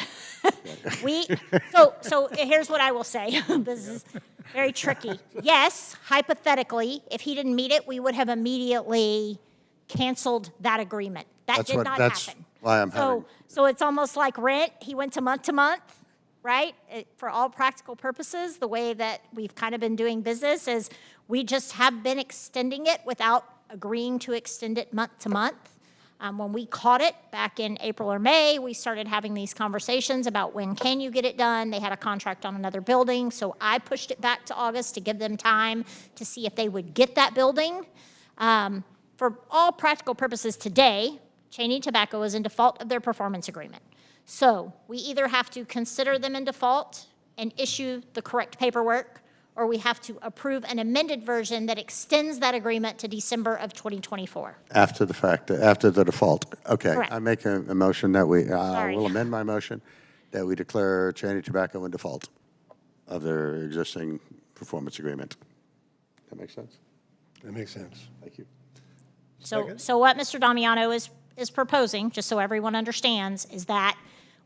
So here's what I will say. This is very tricky. Yes, hypothetically, if he didn't meet it, we would have immediately canceled that agreement. That did not happen. Why I'm having, So it's almost like rent. He went to month, right? For all practical purposes, the way that we've kind of been doing business is we just have been extending it without agreeing to extend it month to month. When we caught it back in April or May, we started having these conversations about when can you get it done. They had a contract on another building, so I pushed it back to August to give them time to see if they would get that building. For all practical purposes today, Cheney Tobacco is in default of their performance agreement. So we either have to consider them in default and issue the correct paperwork, or we have to approve an amended version that extends that agreement to December of 2024. after the fact, after the default. Okay, Correct. I make a motion that we, I Sorry. will amend my motion that we declare Cheney Tobacco in default of their existing performance agreement. That makes sense? That makes sense. Thank you. So what Mr. Damiano is proposing, just so everyone understands, is that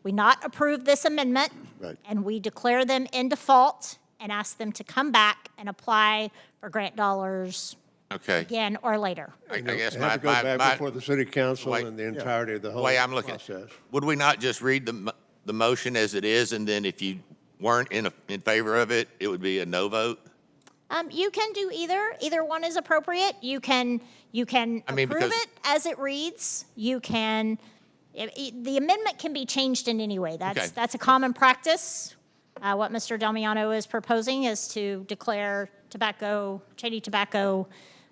we not approve this amendment, Right. and we declare them in default and ask them to come back and apply for grant dollars Okay. again or later. I guess They have to go back before the city council Wait. and the entirety of the the whole way I'm looking, process. would we not just read the motion as it is, and then if you weren't in favor of it, it would be a no vote? You can do either. Either one is appropriate. You can I mean, approve because- it as it reads. You can, the amendment can be changed in any way. Okay. That's a common practice. What Mr. Damiano is proposing is to declare Cheney Tobacco,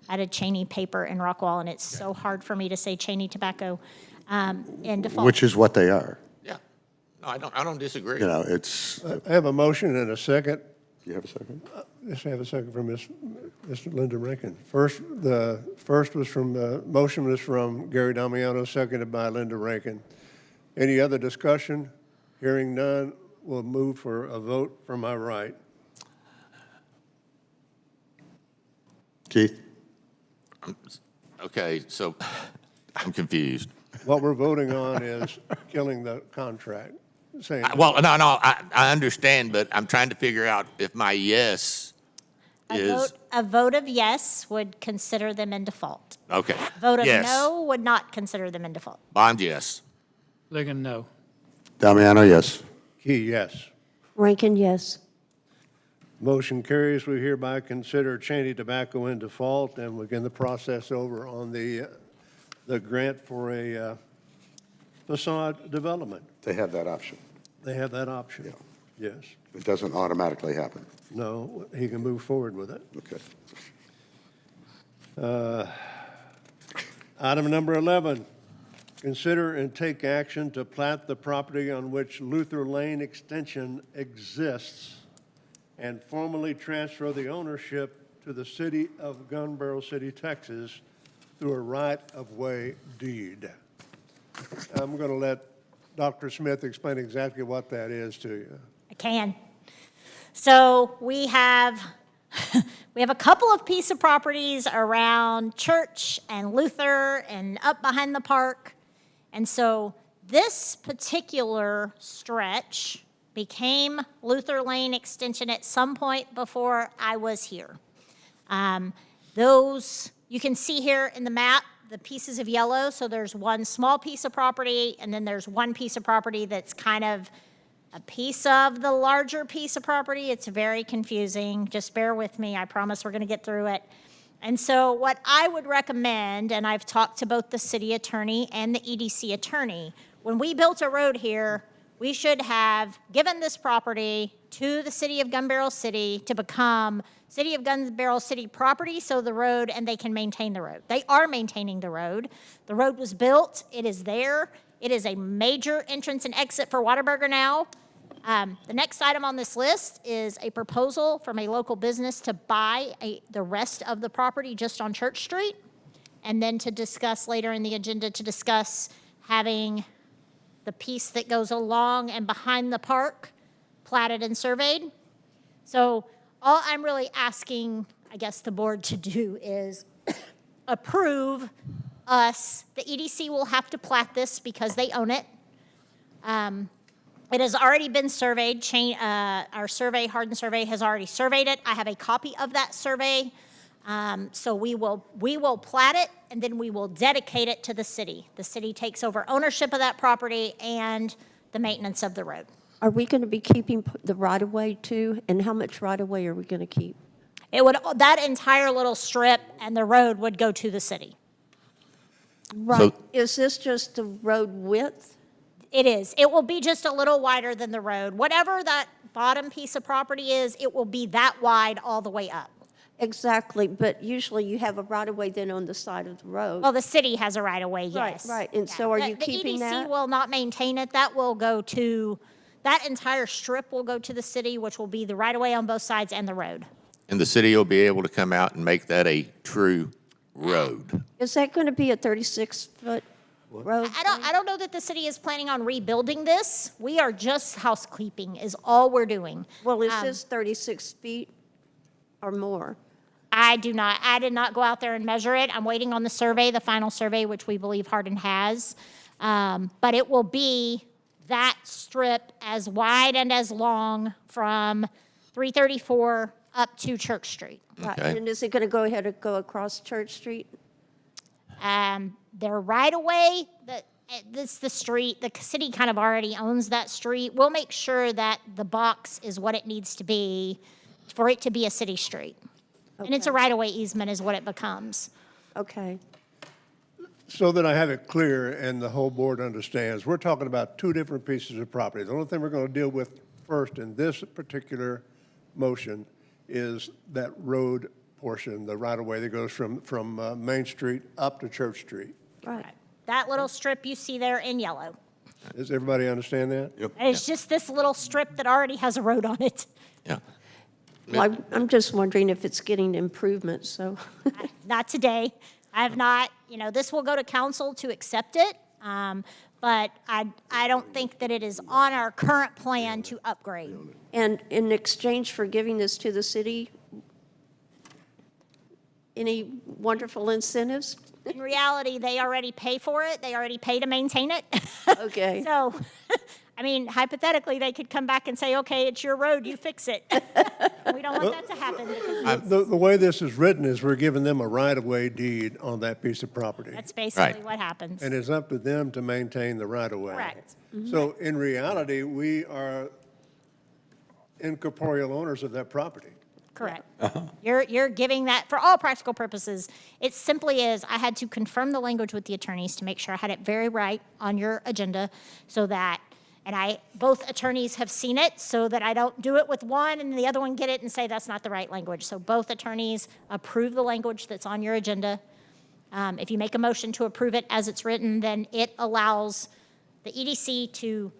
I added Cheney Paper in Rockwall, and it's so hard for me to say Cheney Tobacco, in default. Which is what they are. Yeah. No, I don't disagree. You know, it's, do I have a motion and a second. you have a second? Let's have a second from Ms. Linda Rankin. The motion was from Gary Damiano, seconded by Linda Rankin. Any other discussion? Hearing none, we'll move for a vote from my right. Keith? Okay, so I'm confused. What we're voting on is killing the contract, saying, Well, no, I understand, but I'm trying to figure out if my yes is, A vote of yes would consider them in default. okay. A vote of Yes. no would not consider them in default. Bond, yes. Ligon, no. Damiano, yes. Key, yes. Rankin, yes. Motion carries. We hereby consider Cheney Tobacco in default and begin the process over on the grant for a facade development. They have that option. They have that option. Yes. It doesn't automatically happen. No, he can move forward with it. Okay. Item number 11, consider and take action to plat the property on which Luther Lane Extension exists and formally transfer the ownership to the city of Gun Barrel City, Texas through a right-of-way deed. I'm going to let Dr. Smith explain exactly what that is to you. I can. So we have a couple of piece of properties around Church and Luther and up behind the park. And so this particular stretch became Luther Lane Extension at some point before I was here. Those, you can see here in the map, the pieces of yellow. So there's one small piece of property, and then there's one piece of property that's kind of a piece of the larger piece of property. It's very confusing. Just bear with me. I promise we're going to get through it. And so what I would recommend, and I've talked to both the city attorney and the EDC attorney, when we built a road here, we should have given this property to the city of Gun Barrel City to become City of Gun Barrel City property, so the road, and they can maintain the road. They are maintaining the road. The road was built, it is there. It is a major entrance and exit for Whataburger now. The next item on this list is a proposal from a local business to buy the rest of the property just on Church Street, and then to discuss later in the agenda to discuss having the piece that goes along and behind the park platted and surveyed. So all I'm really asking, I guess, the board to do is approve us. The EDC will have to plat this because they own it. It has already been surveyed. Our survey, Hardin Survey, has already surveyed it. I have a copy of that survey. So we will plat it, and then we will dedicate it to the city. The city takes over ownership of that property and the maintenance of the road. Are we going to be keeping the right-of-way too? And how much right-of-way are we going to keep? That entire little strip and the road would go to the city. Right. Is this just the road width? It is. It will be just a little wider than the road. Whatever that bottom piece of property is, it will be that wide all the way up. Exactly, but usually you have a right-of-way then on the side of the road. Well, the city has a right-of-way, yes. Right, and so are you keeping that? The EDC will not maintain it. That will go to, that entire strip will go to the city, which will be the right-of-way on both sides and the road. And the city will be able to come out and make that a true road. Is that going to be a 36-foot road? I don't know that the city is planning on rebuilding this. We are just housekeeping is all we're doing. Well, is this 36 feet or more? I did not go out there and measure it. I'm waiting on the survey, the final survey, which we believe Hardin has. But it will be that strip as wide and as long from 334 up to Church Street. Right, Okay. and is it going to go ahead and go across Church Street? They're right away. This is the street. The city kind of already owns that street. We'll make sure that the box is what it needs to be for it to be a city street. And it's a right-of-way easement is what it becomes. Okay. So that I have it clear and the whole board understands, we're talking about two different pieces of property. The only thing we're going to deal with first in this particular motion is that road portion, the right-of-way that goes from Main Street up to Church Street. Right. That little strip you see there in yellow. Does everybody understand that? Yep. It's just this little strip that already has a road on it. Yeah. Well, I'm just wondering if it's getting improvements, so. Not today. I have not, this will go to council to accept it. But I don't think that it is on our current plan to upgrade. And in exchange for giving this to the city, any wonderful incentives? In reality, they already pay for it. They already pay to maintain it. Okay. So, hypothetically, they could come back and say, okay, it's your road, you fix it. We don't want that to happen because The way this is written is we're giving them a right-of-way deed on that piece of property. that's basically Right. what happens. And it's up to them to maintain the right-of-way. Correct. So in reality, we are incorporeal owners of that property. Correct. You're giving that, for all practical purposes, it simply is, I had to confirm the language with the attorneys to make sure I had it very right on your agenda so that, and both attorneys have seen it so that I don't do it with one and the other one get it and say that's not the right language. So both attorneys approve the language that's on your agenda. If you make a motion to approve it as it's written, then it allows the EDC to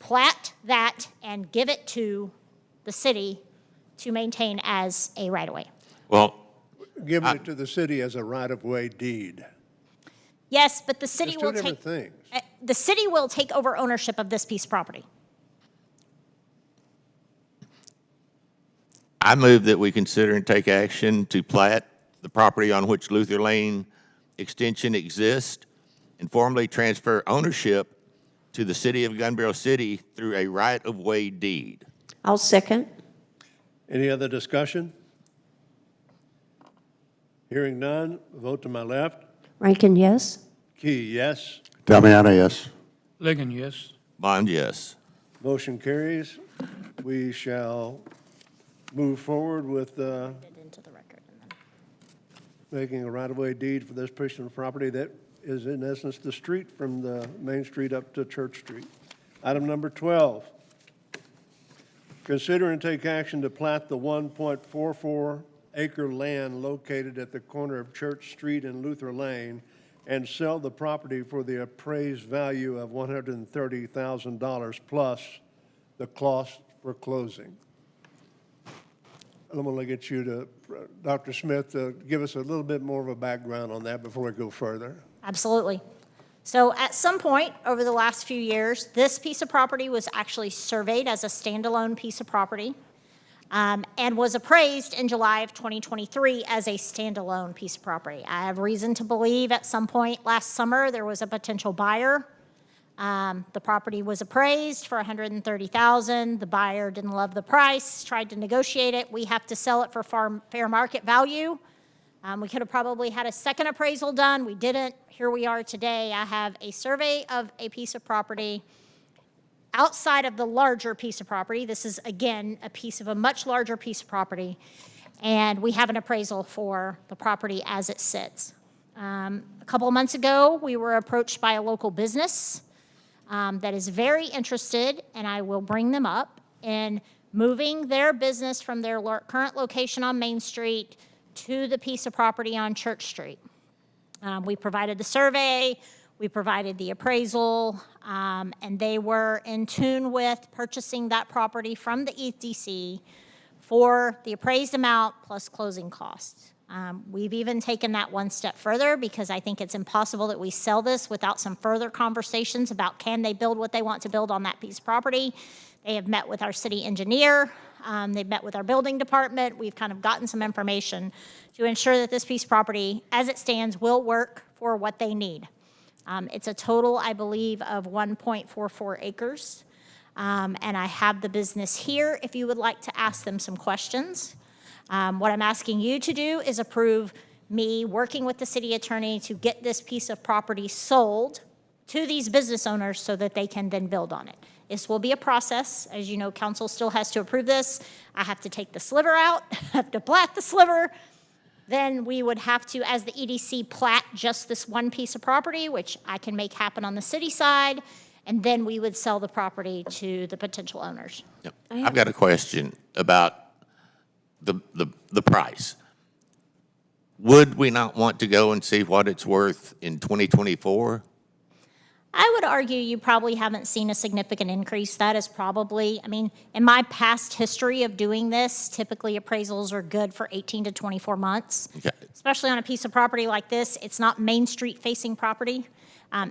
plat that and give it to the city to maintain as a right-of-way. Well, Giving it to the city as a right-of-way deed. Yes, but the city It's two will different take, things. the city will take over ownership of this piece of property. I move that we consider and take action to plat the property on which Luther Lane Extension exists and formally transfer ownership to the city of Gun Barrel City through a right-of-way deed. I'll second. Any other discussion? Hearing none, vote to my left. Rankin, yes? Key, yes. Damiano, yes. Ligon, yes. Bond, yes. Motion carries. We shall move forward with Into the record. making a right-of-way deed for this portion of property that is in essence the street from the Main Street up to Church Street. Item number 12, consider and take action to plat the 1.44 acre land located at the corner of Church Street and Luther Lane and sell the property for the appraised value of $130,000 plus the cost for closing. I'm going to get you to, Dr. Smith, to give us a little bit more of a background on that before we go further. Absolutely. So at some point over the last few years, this piece of property was actually surveyed as a standalone piece of property and was appraised in July of 2023 as a standalone piece of property. I have reason to believe at some point last summer there was a potential buyer. The property was appraised for $130,000. The buyer didn't love the price, tried to negotiate it. We have to sell it for fair market value. We could have probably had a second appraisal done. We didn't. Here we are today. I have a survey of a piece of property outside of the larger piece of property. This is, again, a piece of a much larger piece of property. And we have an appraisal for the property as it sits. A couple of months ago, we were approached by a local business that is very interested, and I will bring them up, in moving their business from their current location on Main Street to the piece of property on Church Street. We provided the survey, we provided the appraisal, and they were in tune with purchasing that property from the EDC for the appraised amount plus closing costs. We've even taken that one step further because I think it's impossible that we sell this without some further conversations about can they build what they want to build on that piece of property. They have met with our city engineer. They've met with our building department. We've kind of gotten some information to ensure that this piece of property, as it stands, will work for what they need. It's a total, I believe, of 1.44 acres. And I have the business here if you would like to ask them some questions. What I'm asking you to do is approve me working with the city attorney to get this piece of property sold to these business owners so that they can then build on it. This will be a process. As you know, council still has to approve this. I have to take the sliver out, I have to plat the sliver. Then we would have to, as the EDC, plat just this one piece of property, which I can make happen on the city side, and then we would sell the property to the potential owners. Yep. I've got a question about the price. Would we not want to go and see what it's worth in 2024? I would argue you probably haven't seen a significant increase. That is probably, I mean, in my past history of doing this, typically appraisals are good for 18 to 24 months. Okay. Especially on a piece of property like this. It's not Main Street facing property.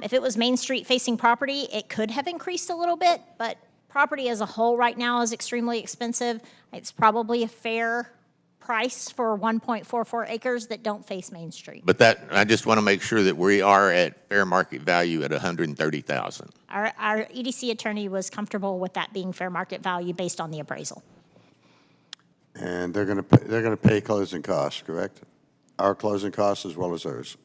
If it was Main Street facing property, it could have increased a little bit, but property as a whole right now is extremely expensive. It's probably a fair price for 1.44 acres that don't face Main Street. But that, I just want to make sure that we are at fair market value at 130,000. Our EDC attorney was comfortable with that being fair market value based on the appraisal. And they're going to pay closing costs, correct? Our closing costs as well as theirs.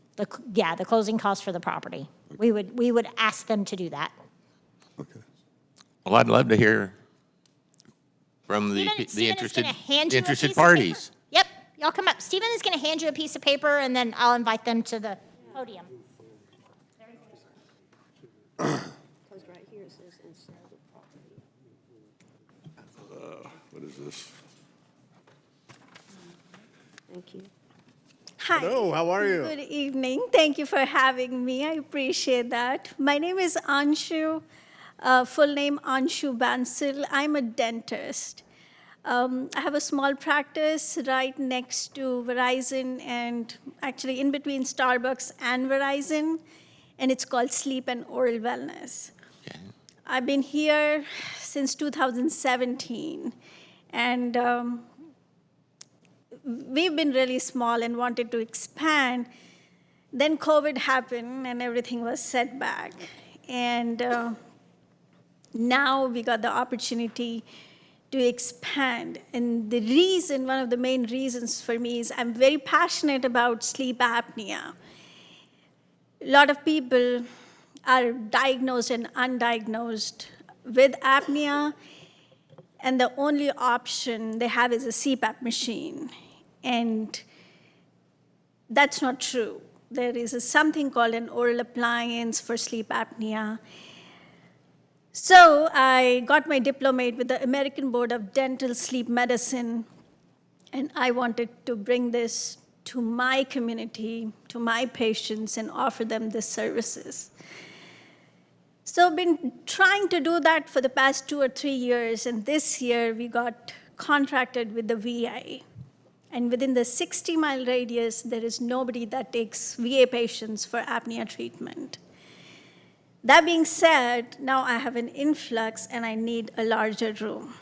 Yeah, the closing costs for the property. We would ask them to do that. Okay. Well, I'd love to hear from the Steven is interested gonna hand you a interested piece of parties. paper. Yep, y'all come up. Steven is going to hand you a piece of paper, and then I'll invite them to the podium. Because right here it says inside the property. What is this? Thank you. Hi. Hello, how are you? Good evening. Thank you for having me. I appreciate that. My name is Anshu, full name Anshu Bansal. I'm a dentist. I have a small practice right next to Verizon and actually in between Starbucks and Verizon, and it's called Sleep and Oral Wellness. Okay. I've been here since 2017, and we've been really small and wanted to expand. Then COVID happened and everything was set back. And now we got the opportunity to expand. And the reason, one of the main reasons for me is I'm very passionate about sleep apnea. A lot of people are diagnosed and undiagnosed with apnea, and the only option they have is a CPAP machine. And That's not true. There is something called an oral appliance for sleep apnea. So I got my diplomate with the American Board of Dental Sleep Medicine, and I wanted to bring this to my community, to my patients, and offer them these services. So I've been trying to do that for the past 2 or 3 years, and this year we got contracted with the VA. And within the 60-mile radius, there is nobody that takes VA patients for apnea treatment. That being said, now I have an influx and I need a larger room.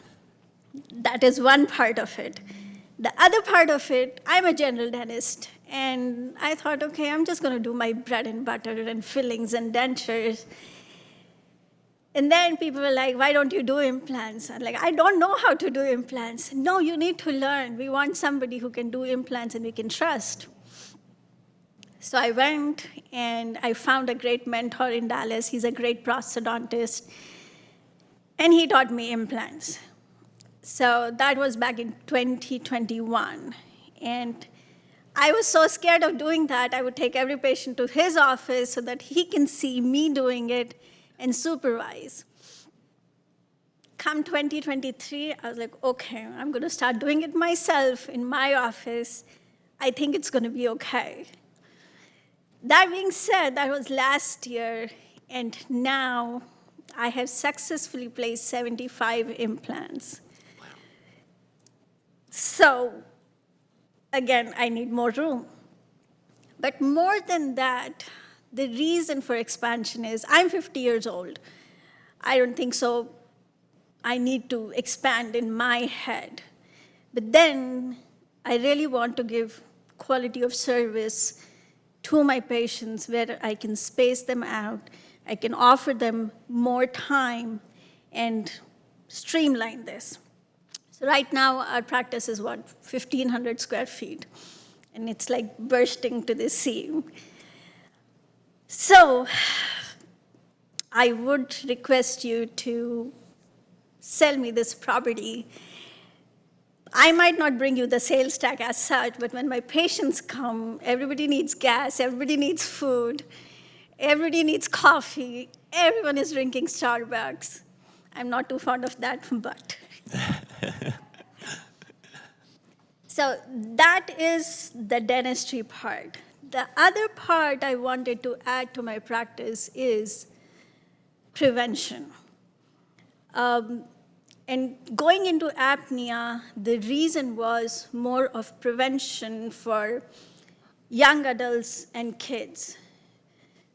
That is one part of it. The other part of it, I'm a general dentist, and I thought, okay, I'm just gonna do my bread and butter and fillings and dentures. And then people were like, why don't you do implants? I'm like, I don't know how to do implants. No, you need to learn. We want somebody who can do implants and we can trust. So I went and I found a great mentor in Dallas. He's a great prosthodontist. And he taught me implants. So that was back in 2021. And I was so scared of doing that, I would take every patient to his office so that he can see me doing it and supervise. Come 2023, I was like, okay, I'm gonna start doing it myself in my office. I think it's gonna be okay. That being said, that was last year, and now I have successfully placed 75 implants. So, again, I need more room. But more than that, the reason for expansion is I'm 50 years old. I don't think so. I need to expand in my head. But then I really want to give quality of service to my patients where I can space them out, I can offer them more time and streamline this. So right now our practice is 1,500 square feet, and it's like bursting to the seam. So I would request you to sell me this property. I might not bring you the sales tax as such, but when my patients come, everybody needs gas, everybody needs food, everybody needs coffee, everyone is drinking Starbucks. I'm not too fond of that, but. So that is the dentistry part. The other part I wanted to add to my practice is prevention. And going into apnea, the reason was more of prevention for young adults and kids.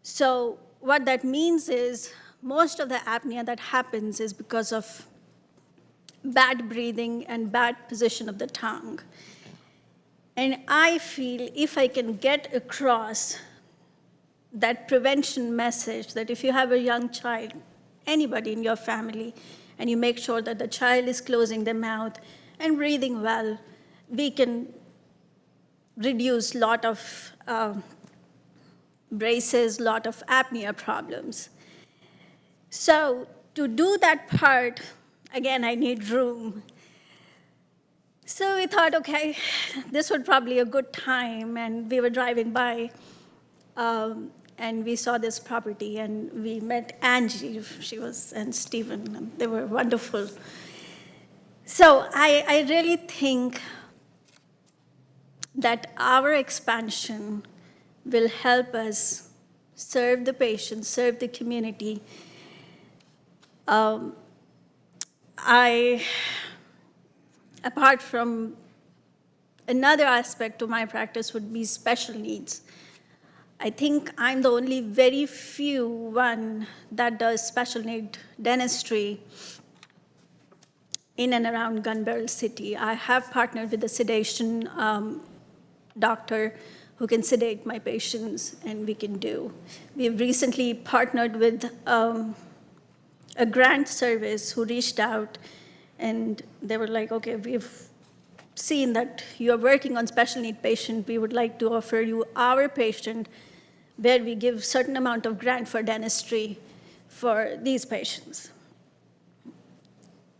So what that means is most of the apnea that happens is because of bad breathing and bad position of the tongue. And I feel if I can get across that prevention message, that if you have a young child, anybody in your family, and you make sure that the child is closing their mouth and breathing well, we can reduce a lot of braces, a lot of apnea problems. So to do that part, again, I need room. So we thought, okay, this would probably be a good time, and we were driving by, and we saw this property, and we met Angie, and Stephen, and they were wonderful. So I really think that our expansion will help us serve the patients, serve the community. Apart from another aspect to my practice would be special needs. I think I'm the only very few one that does special need dentistry in and around Gun Barrel City. I have partnered with a sedation doctor who can sedate my patients, and we can do. We've recently partnered with a grant service who reached out, and they were like, okay, we've seen that you're working on special need patient. We would like to offer you our patient where we give certain amount of grant for dentistry for these patients.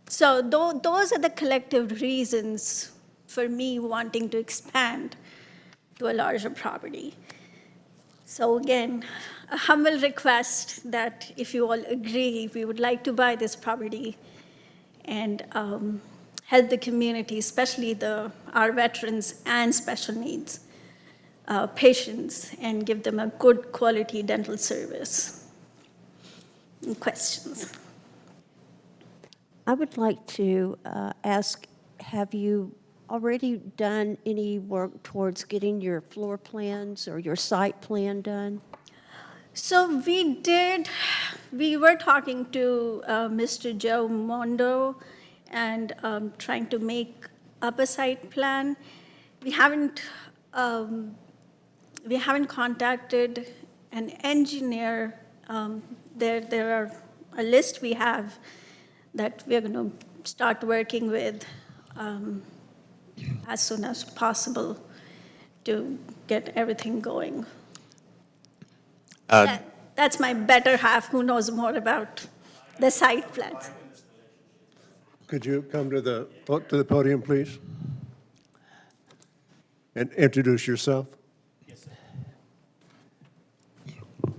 So those are the collective reasons for me wanting to expand. to a larger property. So again, a humble request that if you all agree, we would like to buy this property and help the community, especially our veterans and special needs patients, and give them a good quality dental service. Any questions? I would like to ask, have you already done any work towards getting your floor plans or your site plan done? So we were talking to Mr. Joe Mondo and trying to make up a site plan. We haven't contacted an engineer. There are a list we have that we're going to start working with as soon as possible to get everything going. That's my better half who knows more about the site plans. Could you come to the podium, please? And introduce yourself.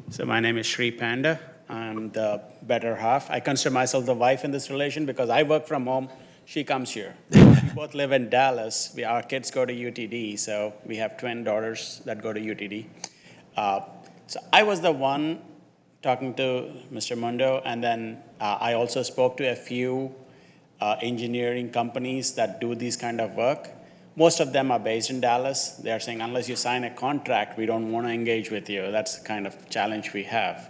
So my name is Sri Panda. I'm the better half. I consider myself the wife in this relation because I work from home. She comes here. We both live in Dallas. Our kids go to UTD, so we have twin daughters that go to UTD. So I was the one talking to Mr. Mundo, and then I also spoke to a few engineering companies that do these kind of work. Most of them are based in Dallas. They are saying, unless you sign a contract, we don't want to engage with you. That's the kind of challenge we have.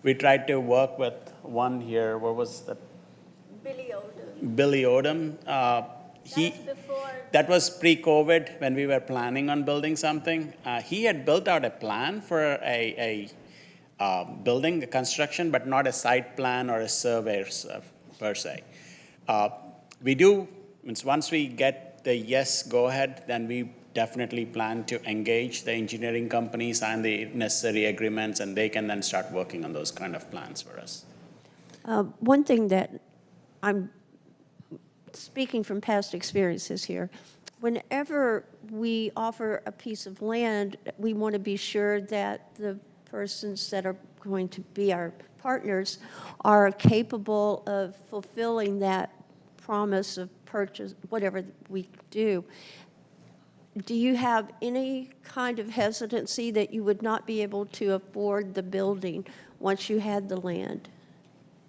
We tried to work with one here. What was that? Billy Odom. Billy Odom. That was pre-COVID when we were planning on building something. He had built out a plan for a building, a construction, but not a site plan or a survey per se. We do, once we get the yes, go ahead, then we definitely plan to engage the engineering companies, sign the necessary agreements, and they can then start working on those kind of plans for us. One thing that I'm speaking from past experiences here, whenever we offer a piece of land, we want to be sure that the persons that are going to be our partners are capable of fulfilling that promise of purchase, whatever we do. Do you have any kind of hesitancy that you would not be able to afford the building once you had the land?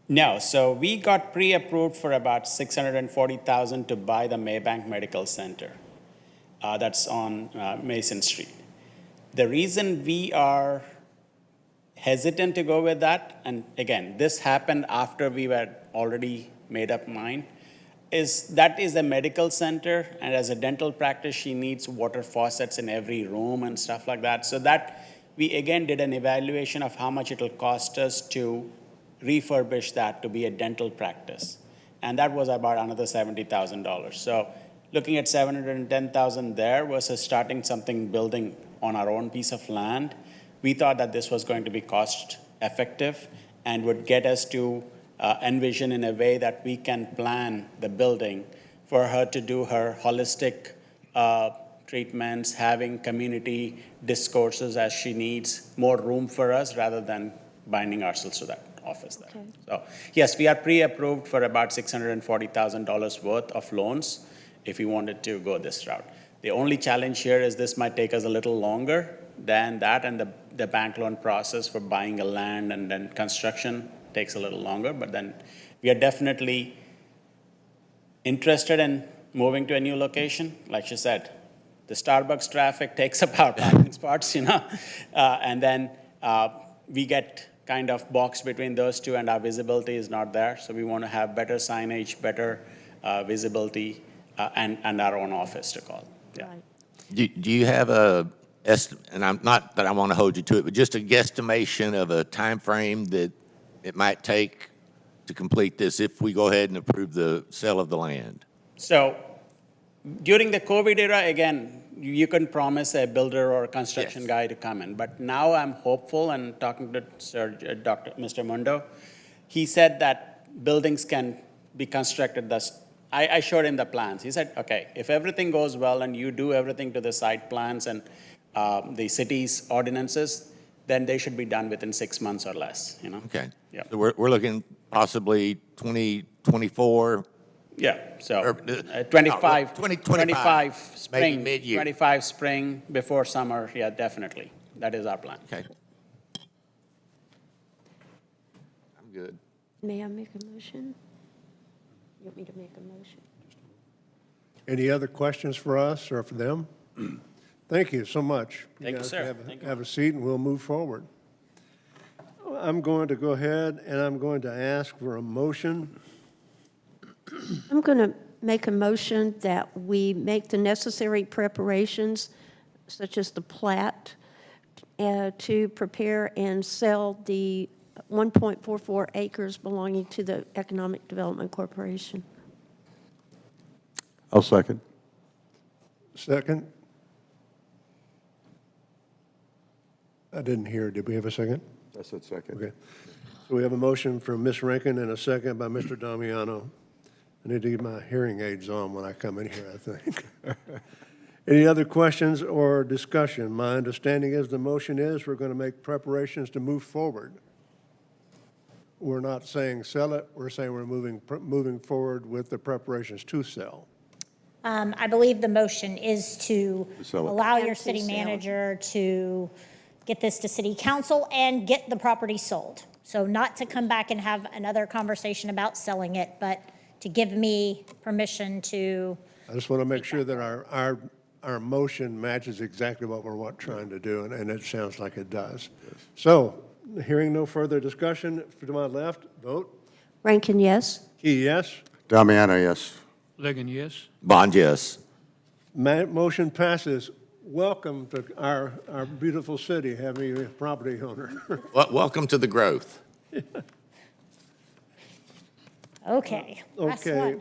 No, so we got pre-approved for about $640,000 to buy the Maybank Medical Center. That's on Mason Street. The reason we are hesitant to go with that, and again, this happened after we were already made up mind, is that is a medical center, and as a dental practice, she needs water faucets in every room and stuff like that. So that we again did an evaluation of how much it'll cost us to refurbish that to be a dental practice. And that was about another $70,000. So looking at $710,000 there versus starting something building on our own piece of land, we thought that this was going to be cost effective and would get us to envision in a way that we can plan the building for her to do her holistic treatments, having community discourses as she needs, more room for us rather than binding ourselves to that office there. Okay. So yes, we are pre-approved for about $640,000 worth of loans if we wanted to go this route. The only challenge here is this might take us a little longer than that, and the bank loan process for buying a land and then construction takes a little longer, but then we are definitely interested in moving to a new location. Like she said, the Starbucks traffic takes up our parking spots, and then we get kind of boxed between those two and our visibility is not there. So we want to have better signage, better visibility, and our own office to call. Yeah. Right. Do you have and I'm not that I want to hold you to it, but just a guesstimation of a time frame that it might take to complete this if we go ahead and approve the sale of the land? So during the COVID era, again, you couldn't promise a builder or a construction guy to come in. But now I'm hopeful, and talking to Mr. Mundo, he said that buildings can be constructed thus. I showed him the plans. He said, okay, if everything goes well and you do everything to the site plans and the city's ordinances, then they should be done within 6 months or less, Okay. Yeah. So we're looking possibly 2024. Yeah, so Or, 25, 2025, spring, maybe mid-year. 25 spring before summer, yeah, definitely. That is our plan. Okay. I'm good. May I make a motion? You want me to make a motion? Any other questions for us or for them? Thank you so much. Thank you, guys sir. have- Thank you. Have a seat and we'll move forward. I'm going to go ahead and I'm going to ask for a motion. I'm going to make a motion that we make the necessary preparations, such as the plat, to prepare and sell the 1.44 acres belonging to the Economic Development Corporation. I'll second. Second? I didn't hear. Did we have a second? I said second. Okay. So we have a motion from Ms. Rankin and a second by Mr. Damiano. I need to get my hearing aids on when I come in here, I think. Any other questions or discussion? My understanding is the motion is we're going to make preparations to move forward. We're not saying sell it, we're saying we're moving forward with the preparations to sell. I believe the motion is to sell it. allow your And to city sell. manager to get this to city council and get the property sold. So not to come back and have another conversation about selling it, but to give me permission to, I just want to make sure that our motion matches exactly what we're trying to do, and it sounds like it does. So, hearing no further discussion, to my left, vote. Rankin, yes? Key, yes. Damiano, yes. Ligon, yes. Bond, yes. Motion passes. Welcome to our beautiful city, having a property owner. Welcome to the growth. okay. Last Okay. one.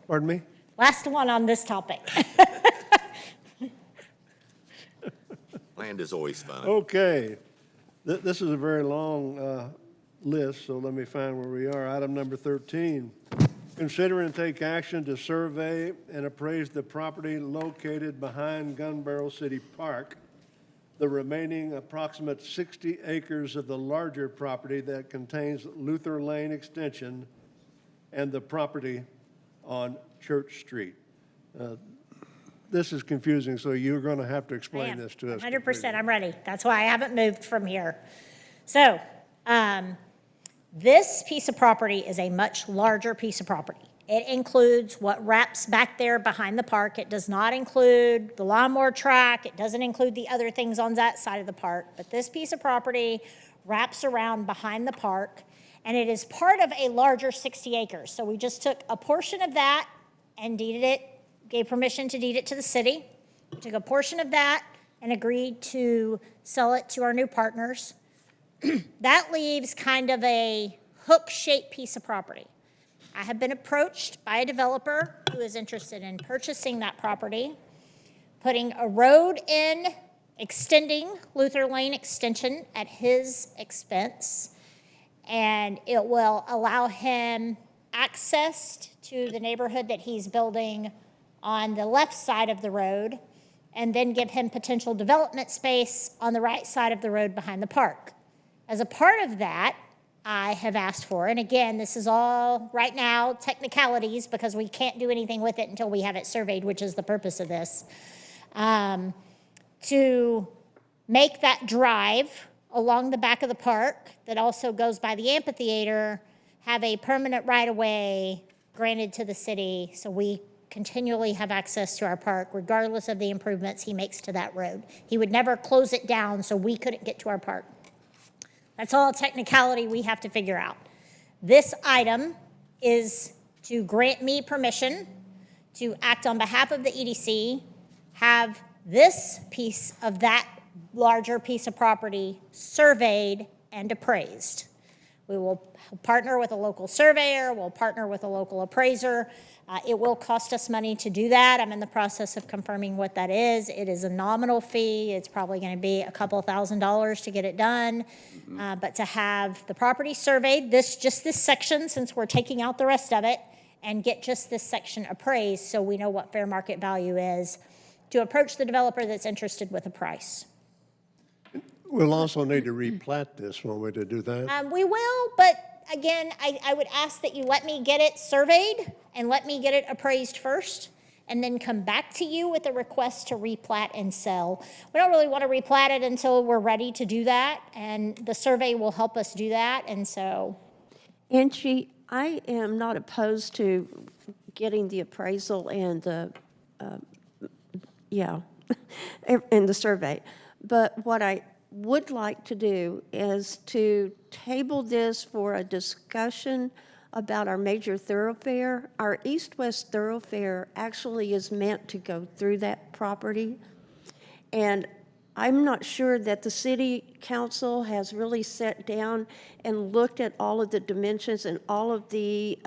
Pardon me? Last one on this topic. Land is always fun. Okay. This is a very long list, so let me find where we are. Item number 13. Consider and take action to survey and appraise the property located behind Gun Barrel City Park, the remaining approximate 60 acres of the larger property that contains Luther Lane Extension and the property on Church Street. This is confusing, so you're going to have to explain this to us. 100%, I'm ready. That's why I haven't moved from here. So, this piece of property is a much larger piece of property. It includes what wraps back there behind the park. It does not include the lawnmower track. It doesn't include the other things on that side of the park. But this piece of property wraps around behind the park, and it is part of a larger 60 acres. So we just took a portion of that and deeded it, gave permission to deed it to the city. We took a portion of that and agreed to sell it to our new partners. That leaves kind of a hook-shaped piece of property. I have been approached by a developer who is interested in purchasing that property, putting a road in, extending Luther Lane Extension at his expense, and it will allow him access to the neighborhood that he's building on the left side of the road, and then give him potential development space on the right side of the road behind the park. As a part of that, I have asked for, and again, this is all right now technicalities because we can't do anything with it until we have it surveyed, which is the purpose of this, to make that drive along the back of the park that also goes by the amphitheater, have a permanent right-of-way granted to the city so we continually have access to our park regardless of the improvements he makes to that road. He would never close it down so we couldn't get to our park. That's all technicality we have to figure out. This item is to grant me permission to act on behalf of the EDC, have this piece of that larger piece of property surveyed and appraised. We will partner with a local surveyor, we'll partner with a local appraiser. It will cost us money to do that. I'm in the process of confirming what that is. It is a nominal fee. It's probably going to be a couple $1,000s to get it done. But to have the property surveyed, just this section, since we're taking out the rest of it, and get just this section appraised so we know what fair market value is. to approach the developer that's interested with a price. We'll also need to replat this, won't we, to do that? We will, but again, I would ask that you let me get it surveyed and let me get it appraised first, and then come back to you with a request to replat and sell. We don't really want to replat it until we're ready to do that, and the survey will help us do that, and so. Angie, I am not opposed to getting the appraisal and the, and the survey. But what I would like to do is to table this for a discussion about our major thoroughfare. Our east-west thoroughfare actually is meant to go through that property. And I'm not sure that the city council has really sat down and looked at all of the dimensions and all of the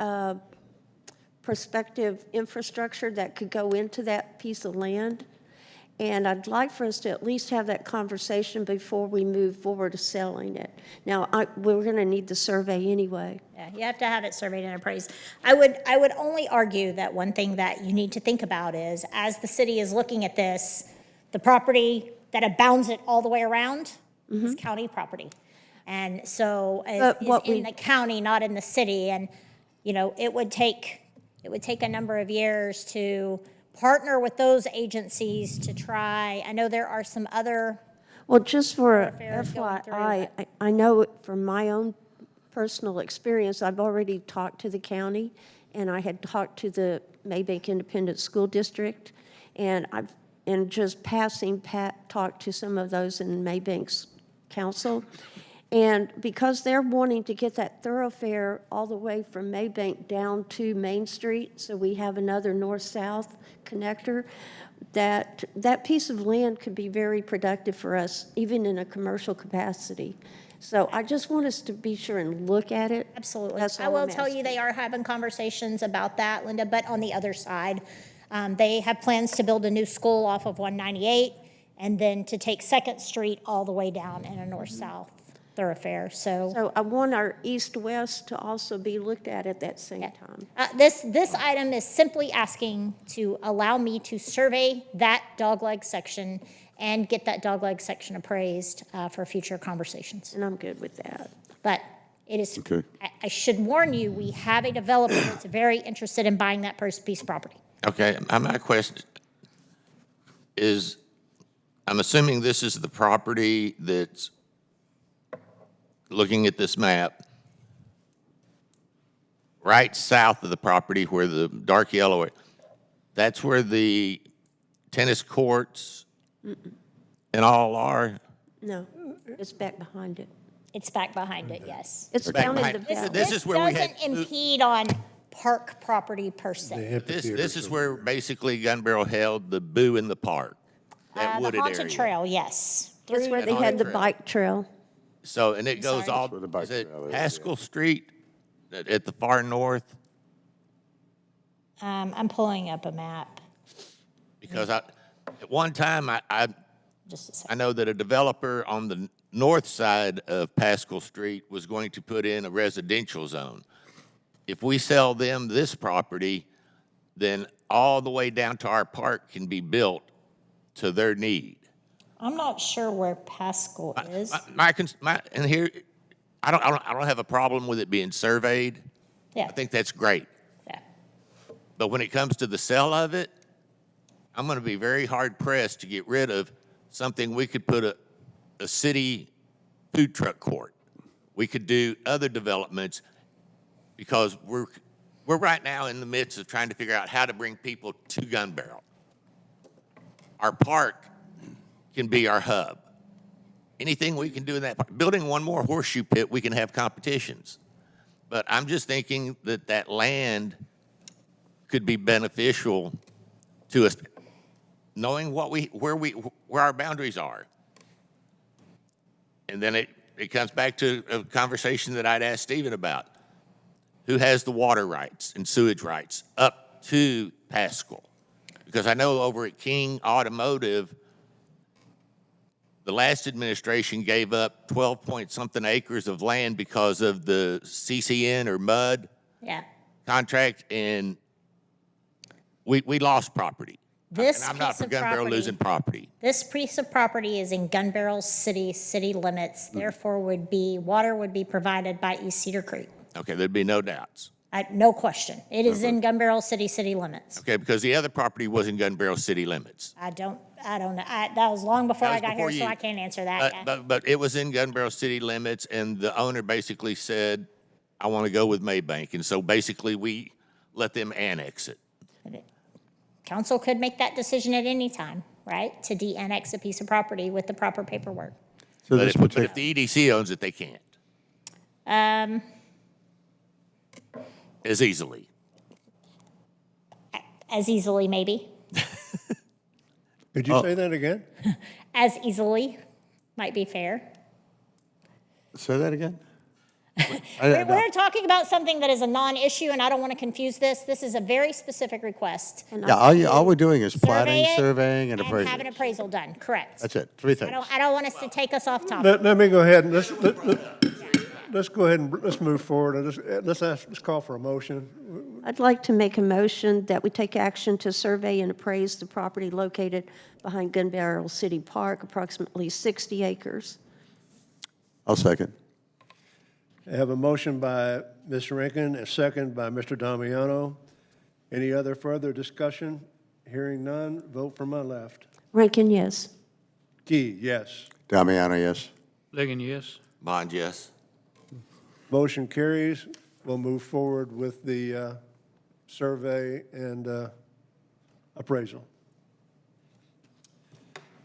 prospective infrastructure that could go into that piece of land. And I'd like for us to at least have that conversation before we move forward to selling it. Now, we're going to need the survey anyway. Yeah, you have to have it surveyed and appraised. I would only argue that one thing that you need to think about is, as the city is looking at this, the property that abounds it all the way around is county property. And so is in the county, not in the city. And, you know, it would take a number of years to partner with those agencies to try. I know there are some other. Well, just for affairs going through, FYI, I know from my own personal experience, I've already talked to the county, and I had talked to the Maybank Independent School District, and just passing, talked to some of those in Maybank's council. And because they're wanting to get that thoroughfare all the way from Maybank down to Main Street, so we have another north-south connector, that piece of land could be very productive for us, even in a commercial capacity. So I just want us to be sure and look at it. Absolutely. That's I all will I'm tell you, asking. they are having conversations about that, Linda, but on the other side, they have plans to build a new school off of 198 and then to take 2nd Street all the way down in a north-south thoroughfare, So I want our east-west to also be looked at that same time. This item is simply asking to allow me to survey that dogleg section and get that dogleg section appraised for future conversations. And I'm good with that. But it is, Okay. I should warn you, we have a developer that's very interested in buying that piece of property. Okay, my question is, I'm assuming this is the property that's, looking at this map, right south of the property where the dark yellow, that's where the tennis courts and all are? No, it's back behind it. It's back behind it, yes. It's Back down in the behind- valley. This is where we had- doesn't impede on park property per se. This is where basically Gun Barrel held the Boo in the Park, that The wooded haunted area. trail, yes. That's where they And had the trail. bike trail. So, and it goes sorry? all, That's where the bike is it trail is, Haskell Street at the far north? I'm pulling up a map, Because at one time, just a I second. know that a developer on the north side of Pascal Street was going to put in a residential zone. If we sell them this property, then all the way down to our park can be built to their need. I'm not sure where Pascal is. And here, I don't have a problem with it being surveyed. Yeah, I think that's great. yeah. But when it comes to the sale of it, I'm going to be very hard pressed to get rid of something. We could put a city food truck court. We could do other developments because we're right now in the midst of trying to figure out how to bring people to Gun Barrel. Our park can be our hub. Anything we can do in that park, building one more horseshoe pit, we can have competitions. But I'm just thinking that that land could be beneficial to us, knowing where our boundaries are. And then it comes back to a conversation that I'd asked Stephen about. Who has the water rights and sewage rights up to Pascal? Because I know over at King Automotive, the last administration gave up 12-point-something acres of land because of the CCN or MUD Yeah, contract, and we lost property. This And I'm not piece for of Gun Barrel property, losing property. this piece of property is in Gun Barrel city limits, therefore water would be provided by East Cedar Creek. Okay, there'd be no doubts. No question. It is in Gun Barrel city limits. Okay, because the other property was in Gun Barrel city limits. I don't know. That was long before That I was got before here, so you. I can't answer that. But it was in Gun Barrel city limits, and the owner basically said, I want to go with Maybank. And so basically, we let them annex it. Council could make that decision at any time, right? To de-annex a piece of property with the proper paperwork. So But this if the EDC owns it, they can't as easily. As easily, maybe. Could you say that again? As easily, might be fair. Say that again? We're talking about something that is a non-issue, and I don't want to confuse this. This is a very specific request. And Yeah, all we're doing is planning, Survey it surveying, and And have an appraisal. appraisal done, correct. That's it, three things. I don't want us to take us off topic. Let me go ahead and let's go ahead and let's move forward. And let's call for a motion. I'd like to make a motion that we take action to survey and appraise the property located behind Gun Barrel City Park, approximately 60 acres. I'll second. I have a motion by Mr. Rankin, a second by Mr. Damiano. Any other further discussion? Hearing none, vote from my left. Rankin, yes. Key, yes. Damiano, yes. Ligon, yes. Bond, yes. Motion carries. We'll move forward with the survey and appraisal.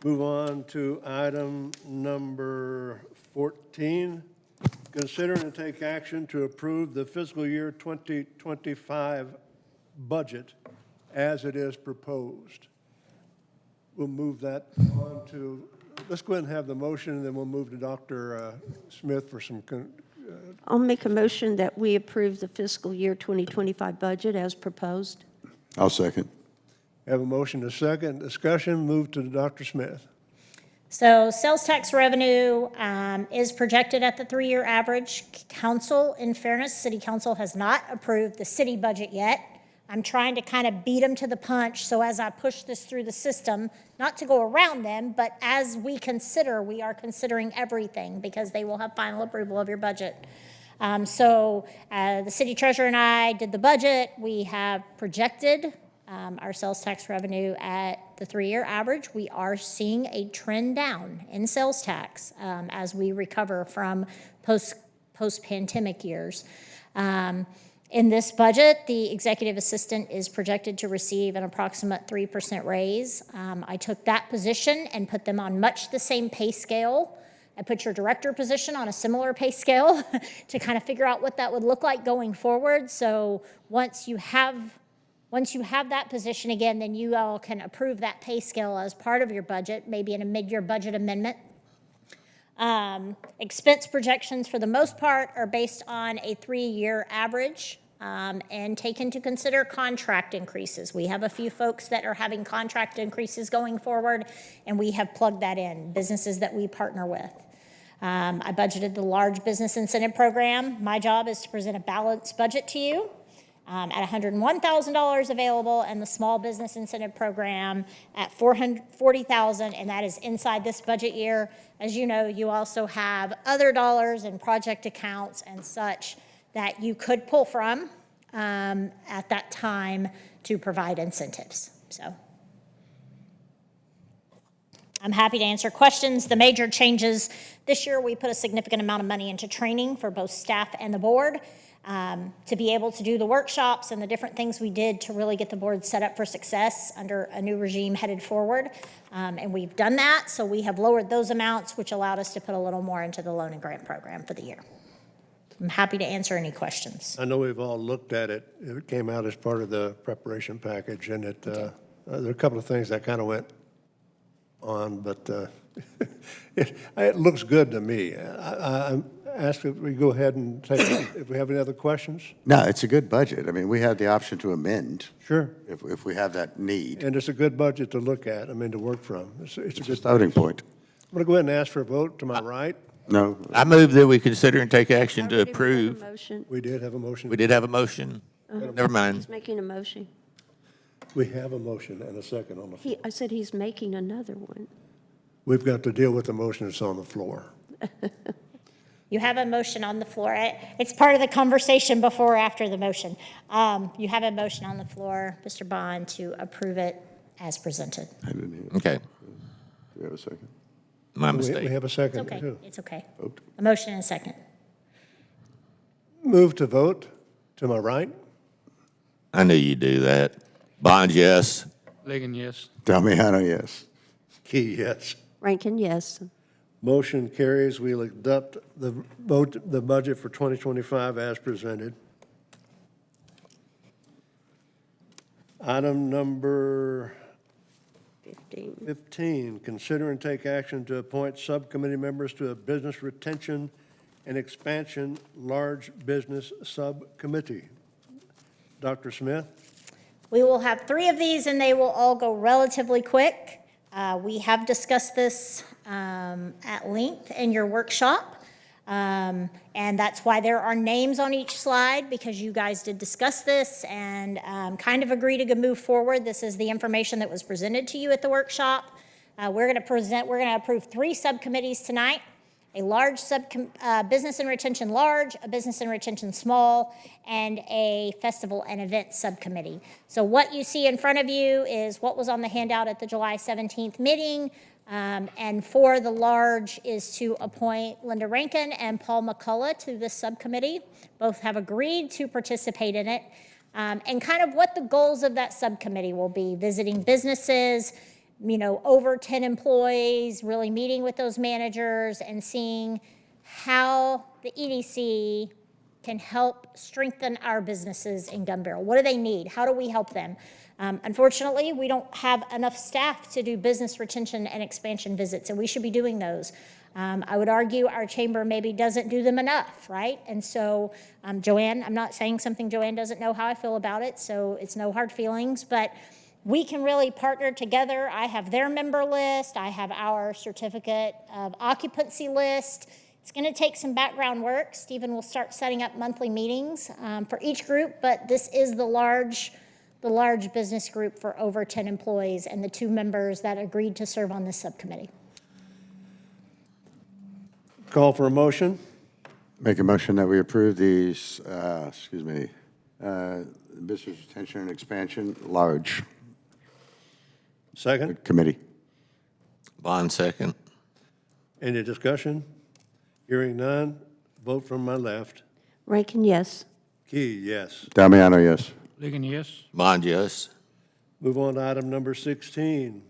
Move on to item number 14. Consider and take action to approve the fiscal year 2025 budget as it is proposed. We'll move that on to, let's go ahead and have the motion, and then we'll move to Dr. Smith for some I'll make a motion that we approve the fiscal year 2025 budget as proposed. I'll second. Have a motion to second. Discussion, move to Dr. Smith. So sales tax revenue is projected at the 3-year average. Council, in fairness, City Council has not approved the city budget yet. I'm trying to kind of beat them to the punch, so as I push this through the system, not to go around them, but as we are considering everything, because they will have final approval of your budget. The city treasurer and I did the budget. We have projected our sales tax revenue at the 3-year average. We are seeing a trend down in sales tax as we recover from post-pandemic years. In this budget, the executive assistant is projected to receive an approximate 3% raise. I took that position and put them on much the same pay scale. I put your director position on a similar pay scale to kind of figure out what that would look like going forward. So once you have that position again, then you all can approve that pay scale as part of your budget, maybe in a mid-year budget amendment. Expense projections, for the most part, are based on a 3-year average and take into consider contract increases. We have a few folks that are having contract increases going forward, and we have plugged that in, businesses that we partner with. I budgeted the large business incentive program. My job is to present a balanced budget to you. At $101,000 available, and the small business incentive program at $440,000, and that is inside this budget year. As you know, you also have other dollars and project accounts and such that you could pull from at that time to provide incentives. So I'm happy to answer questions. The major changes this year, we put a significant amount of money into training for both staff and the board. To be able to do the workshops and the different things we did to really get the board set up for success under a new regime headed forward. And we've done that, so we have lowered those amounts, which allowed us to put a little more into the loan and grant program for the year. I'm happy to answer any questions. I know we've all looked at it. It came out as part of the preparation package, and there are a couple of things that kind of went on, but it looks good to me. I'm ask if we go ahead and take, if we have any other questions? No, it's a good budget. I mean, we have the option to amend Sure. if we have that need. And it's a good budget to look at, to work from. It's a It's a good. starting point. I'm going to go ahead and ask for a vote to my right. No, I move that we consider and take action to Already made a approve. motion. We did have a motion. We did have a motion. Never mind. He's making a motion. We have a motion and a second on the floor. I said he's making another one. We've got to deal with the motion that's on the floor. You have a motion on the floor. It's part of the conversation before or after the motion. You have a motion on the floor, Mr. Bond, to approve it as presented. I didn't hear. Okay, Do we have a second? my We mistake. have a It's second, okay. too. It's okay. Vote. A motion and a second. Move to vote. To my right? I knew you'd do that. Bond, yes. Ligon, yes. Damiano, yes. Key, yes. Rankin, yes. Motion carries. We'll adopt the budget for 2025 as presented. Item number 15. 15, consider and take action to appoint subcommittee members to a business retention and expansion large business subcommittee. Dr. Smith? We will have 3 of these, and they will all go relatively quick. We have discussed this at length in your workshop, and that's why there are names on each slide, because you guys did discuss this and kind of agree to move forward. This is the information that was presented to you at the workshop. We're going to approve 3 subcommittees tonight. A large business and retention large, a business and retention small, and a festival and event subcommittee. So what you see in front of you is what was on the handout at the July 17th meeting. And for the large is to appoint Linda Rankin and Paul McCullough to this subcommittee. Both have agreed to participate in it. And kind of what the goals of that subcommittee will be: visiting businesses, over 10 employees, really meeting with those managers and seeing how the EDC can help strengthen our businesses in Gun Barrel. What do they need? How do we help them? Unfortunately, we don't have enough staff to do business retention and expansion visits, and we should be doing those. I would argue our chamber maybe doesn't do them enough, right? And so, Joanne, I'm not saying something Joanne doesn't know how I feel about it, so it's no hard feelings, but we can really partner together. I have their member list. I have our certificate of occupancy list. It's going to take some background work. Stephen will start setting up monthly meetings for each group, but this is the large business group for over 10 employees and the 2 members that agreed to serve on this subcommittee. Call for a motion. Make a motion that we approve these, business retention and expansion large Second. committee. Bond, second. Any discussion? Hearing none. Vote from my left. Rankin, yes. Key, yes. Damiano, yes. Ligon, yes. Bond, yes. Move on to item number 16.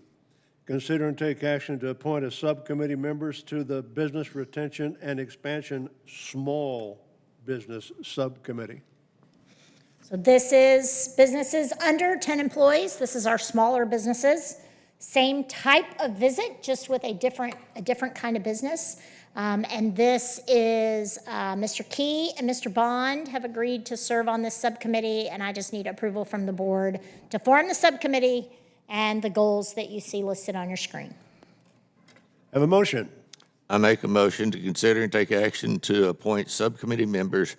Consider and take action to appoint a subcommittee members to the Business Retention and Expansion Small Business Subcommittee. So this is businesses under 10 employees. This is our smaller businesses. Same type of visit, just with a different kind of business. And this is Mr. Key and Mr. Bond have agreed to serve on this subcommittee, and I just need approval from the board to form the subcommittee and the goals that you see listed on your screen. Have a motion. I make a motion to consider and take action to appoint subcommittee members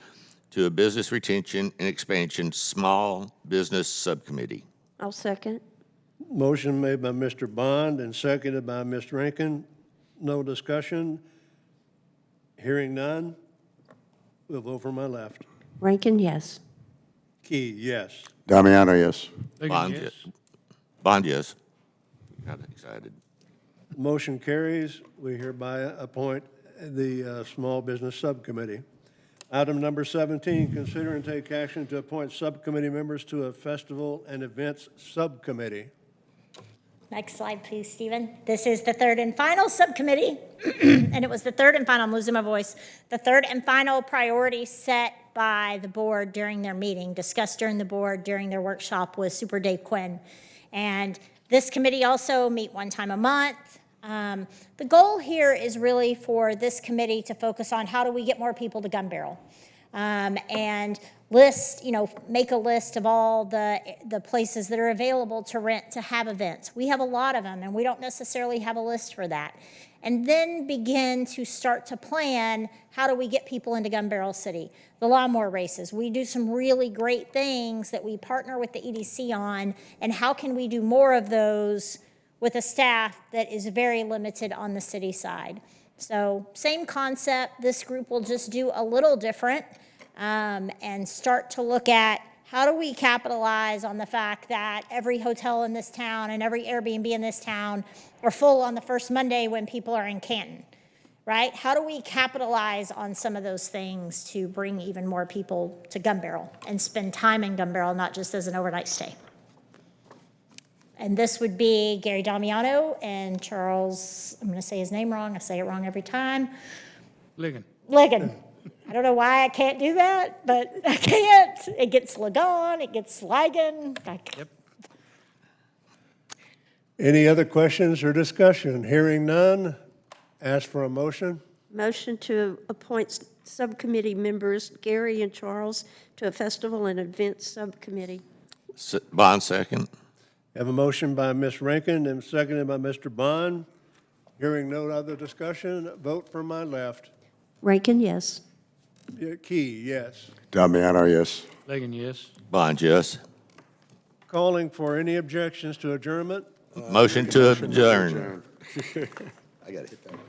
to a business retention and expansion small business subcommittee. I'll second. Motion made by Mr. Bond and seconded by Ms. Rankin. No discussion. Hearing none. We'll vote from my left. Rankin, yes. Key, yes. Damiano, yes. Ligon, Bond, yes. yes. Bond, yes. Got excited. Motion carries. We hereby appoint the Small Business Subcommittee. Item number 17, consider and take action to appoint subcommittee members to a Festival and Events Subcommittee. Next slide, please, Stephen. This is the 3rd and final subcommittee, and it was the 3rd and final, I'm losing my voice, the 3rd and final priority set by the board during their meeting, discussed during the board during their workshop with Super Dave Quinn. And this committee also meet 1 time a month. The goal here is really for this committee to focus on how do we get more people to Gun Barrel. And list, make a list of all the places that are available to rent to have events. We have a lot of them, and we don't necessarily have a list for that. And then begin to start to plan, how do we get people into Gun Barrel City? The lawnmower races. We do some really great things that we partner with the EDC on, and how can we do more of those with a staff that is very limited on the city side? So same concept, this group will just do a little different, and start to look at how do we capitalize on the fact that every hotel in this town and every Airbnb in this town are full on the first Monday when people are in Canton, right? How do we capitalize on some of those things to bring even more people to Gun Barrel and spend time in Gun Barrel, not just as an overnight stay? And this would be Gary Damiano and Charles, I'm going to say his name wrong. I say it wrong every time. Ligon. Ligon. I don't know why I can't do that, but I can't. It gets Ligon, it gets Ligon. Yep. Any other questions or discussion? Hearing none, ask for a motion. Motion to appoint subcommittee members Gary and Charles to a festival and events subcommittee. Bond second. Have a motion by Ms. Rankin and seconded by Mr. Bond. Hearing no other discussion, vote from my left. Rankin, yes. Key, yes. Damiano, yes. Ligon, yes. Bond, yes. Calling for any objections to adjournment. Motion to adjourn. I got to hit that one.